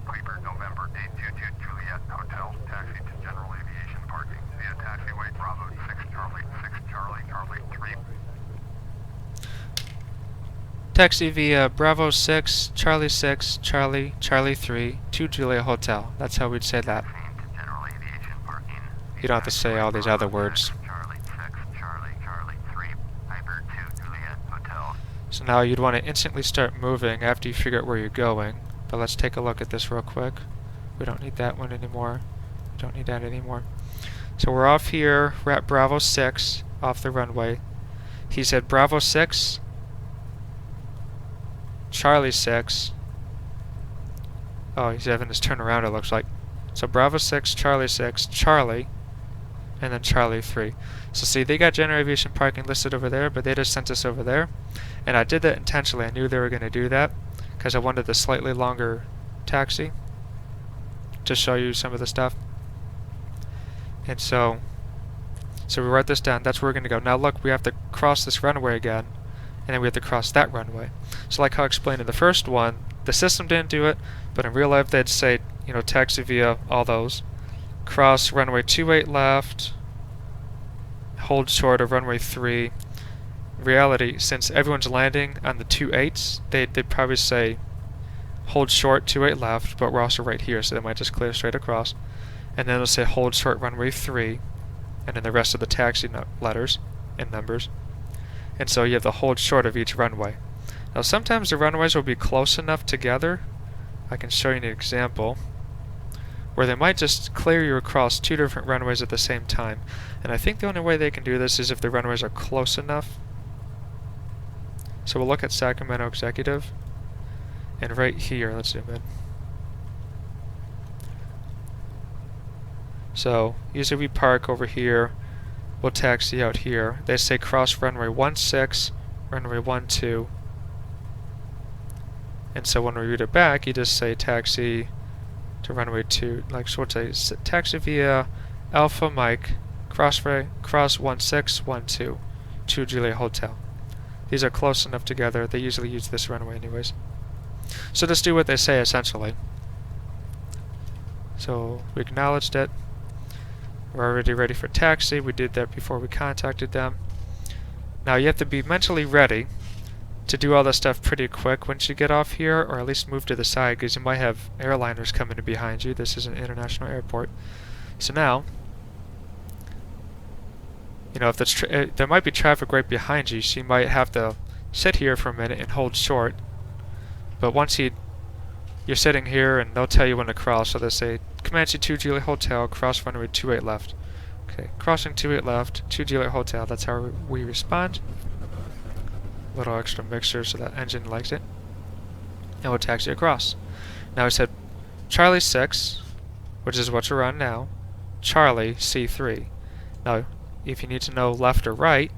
Piper November 822 Juliet Hotel, taxi to general aviation parking via taxiway Bravo 6 Charlie 3. Taxi via Bravo 6 Charlie 3 to Juliet Hotel. That's how we'd say that. General aviation parking. You don't have to say all these other words. So now you'd want to instantly start moving after you figure out where you're going. But let's take a look at this real quick. We don't need that one anymore. We don't need that anymore. So we're off here. We're at Bravo 6 off the runway. He said Bravo 6, Charlie 6. Oh, he's having this turn around, it looks like. So Bravo 6, Charlie 6, Charlie, and then Charlie 3. So see, they got general aviation parking listed over there, but they just sent us over there. And I did that intentionally. I knew they were going to do that because I wanted the slightly longer taxi to show you some of the stuff. And so we write this down. That's where we're going to go. Now look, we have to cross this runway again, and then we have to cross that runway. So like how I explained in the first one, the system didn't do it, but in real life they'd say, you know, taxi via all those. Cross runway 28 left, hold short of runway 3. In reality, since everyone's landing on the 28s, they'd probably say hold short 28 left, but we're also right here, so they might just clear straight across. And then they'll say hold short runway 3, and then the rest of the taxi letters and numbers. and so you have to hold short of each runway. Now sometimes the runways will be close enough together, I can show you an example, where they might just clear you across two different runways at the same time. And I think the only way they can do this is if the runways are close enough. So we'll look at Sacramento Executive, and right here, let's zoom in. So usually we park over here, we'll taxi out here. They say cross runway 16, runway 12. And so when we read it back, you just say taxi to runway 2, like so we'll say taxi via Alpha Mike, cross 1612, 2 Juliet Hotel. These are close enough together, they usually use this runway anyways. So just do what they say essentially. So we acknowledged it. We're already ready for taxi. We did that before we contacted them. Now you have to be mentally ready to do all this stuff pretty quick once you get off here, or at least move to the side, because you might have airliners coming in behind you. This is an international airport. So now, you know, if there might be traffic right behind you, so you might have to sit here for a minute and hold short. But once you're sitting here, and they'll tell you when to cross. So they say Comanche 2 Juliet Hotel, cross runway 28 left. Okay, crossing 28 left, 2 Juliet Hotel. That's how we respond. A little extra mixture so that engine likes it. And we'll taxi across. Now we said Charlie 6, which is what you're on now, Charlie C3. Now, if you need to know left or right,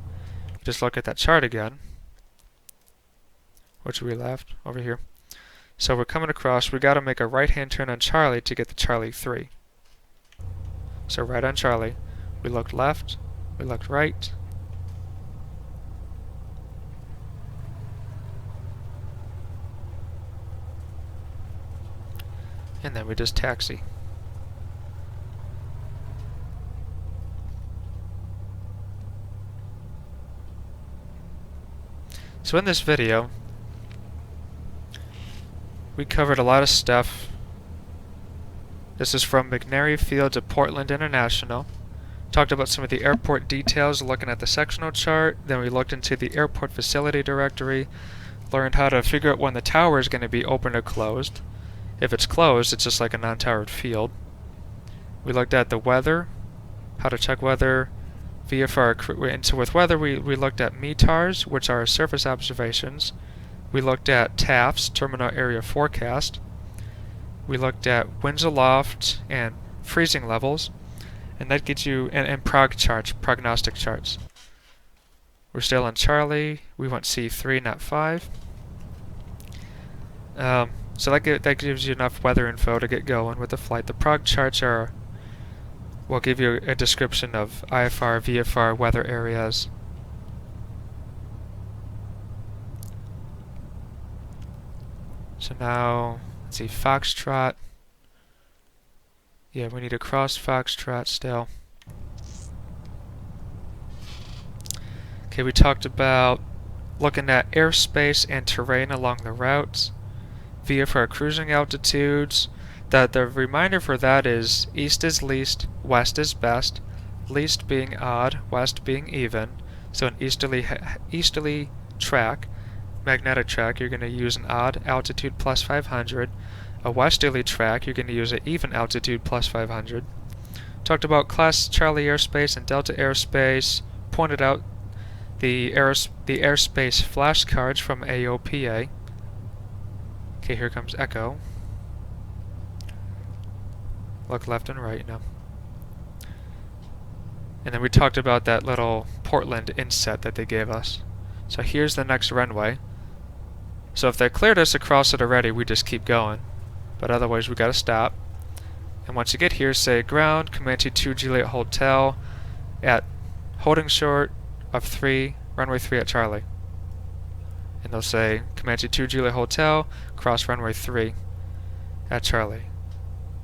you just look at that chart again. Which we left over here. So we're coming across, we got to make a right-hand turn on Charlie to get to Charlie 3. So right on Charlie. We looked left, we looked right. And then we just taxi. So in this video, we covered a lot of stuff. This is from McNary Field to Portland International. Talked about some of the airport details, looking at the sectional chart. Then we looked into the airport facility directory, learned how to figure out when the tower is going to be open or closed. If it's closed, it's just like a non-towered field. We looked at the weather, how to check weather, VFR, and so with weather we looked at METARs, which are surface observations. We looked at TAFs, terminal area forecast. We looked at winds aloft and freezing levels, and that gets you, and prog charts, prognostic charts. We're still on Charlie. We want C3, not 5. So that gives you enough weather info to get going with the flight. The prog charts will give you a description of IFR, VFR, weather areas. So now, let's see, Foxtrot. Yeah, we need to cross Foxtrot still. Okay, we talked about looking at airspace and terrain along the routes. VFR cruising altitudes. The reminder for that is east is least, west is best, least being odd, west being even. So an easterly track, magnetic track, you're going to use an odd altitude plus 500. A westerly track, you're going to use an even altitude plus 500. Talked about Class Charlie airspace and Delta airspace. Pointed out the airspace flashcards from AOPA. Okay, here comes Echo. Look left and right now. And then we talked about that little Portland inset that they gave us. So here's the next runway. So if they cleared us across it already, we just keep going. But otherwise we gotta stop. And once you get here, say ground, Comanche 2 Juliet Hotel at holding short of 3, runway 3 at Charlie. And they'll say Comanche 2 Juliet Hotel, cross runway 3 at Charlie.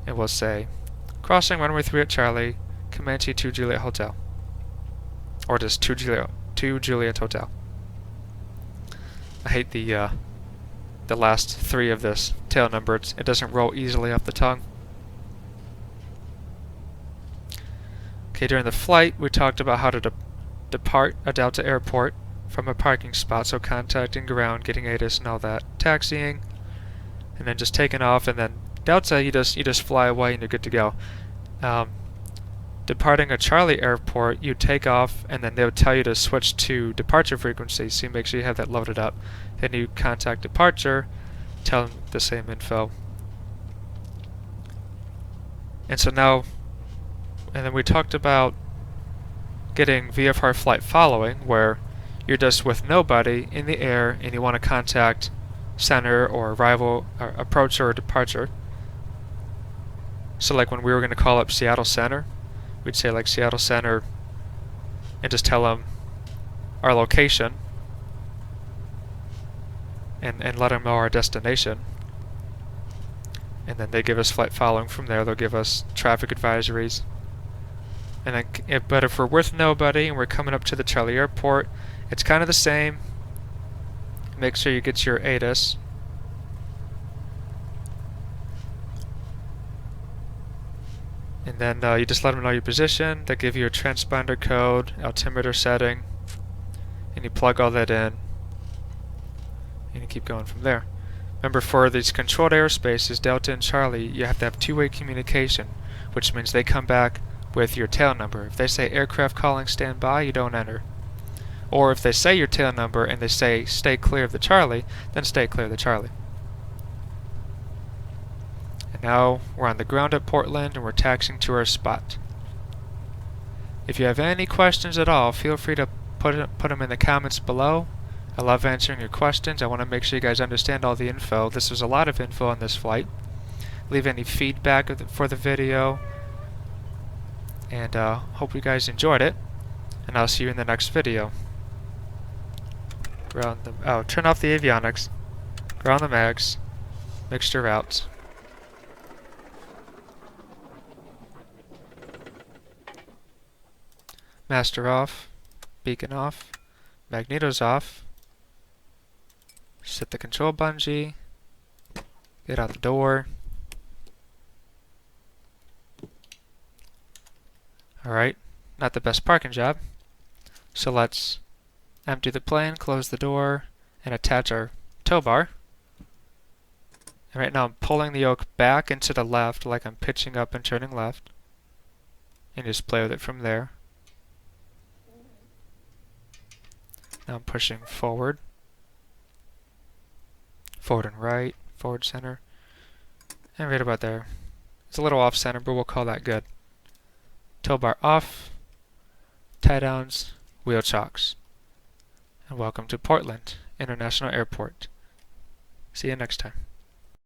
And we'll say crossing runway 3 at Charlie, Comanche 2 Juliet Hotel. Or just 2 Juliet Hotel. I hate the last 3 of this tail number. It doesn't roll easily off the tongue. Okay, during the flight we talked about how to depart a Delta airport from a parking spot, so contacting ground, getting ATIS and all that, taxiing, and then just taking off, and then Delta, you just fly away and you're good to go. Departing a Charlie airport, you take off, and then they would tell you to switch to departure frequency, so you make sure you have that loaded up. Then you contact departure, tell them the same info. And so now, and then we talked about getting VFR flight following, where you're just with nobody in the air and you want to contact center or arrival, or approach or departure. So like when we were going to call up Seattle Center, we'd say like Seattle Center and just tell them our location and let them know our destination. And then they give us flight following from there. They'll give us traffic advisories. And then, but if we're with nobody and we're coming up to the Charlie airport, it's kind of the same. Make sure you get your ATIS. And then you just let them know your position. They give you a transponder code, altimeter setting, and you plug all that in, and you keep going from there. Remember, for these controlled airspaces, Delta and Charlie, you have to have two-way communication, which means they come back with your tail number. If they say aircraft calling standby, you don't enter. Or if they say your tail number and they say stay clear of the Charlie, then stay clear of the Charlie. And now we're on the ground at Portland and we're taxiing to our spot. If you have any questions at all, feel free to put them in the comments below. I love answering your questions. I want to make sure you guys understand all the info. This was a lot of info on this flight. Leave any feedback for the video. And hope you guys enjoyed it. And I'll see you in the next video. Turn off the avionics. Ground the mags. Mixture routes. Master off. Beacon off. Magnetos off. Set the control bungee. Get out the door. Alright, not the best parking job. So let's empty the plane, close the door, and attach our tow bar. And right now I'm pulling the yoke back and to the left like I'm pitching up and turning left. And just play with it from there. Now I'm pushing forward. Forward and right, forward center. And right about there. It's a little off center, but we'll call that good. Tow bar off, tie downs, wheel chocks. And welcome to Portland International Airport. See you next time.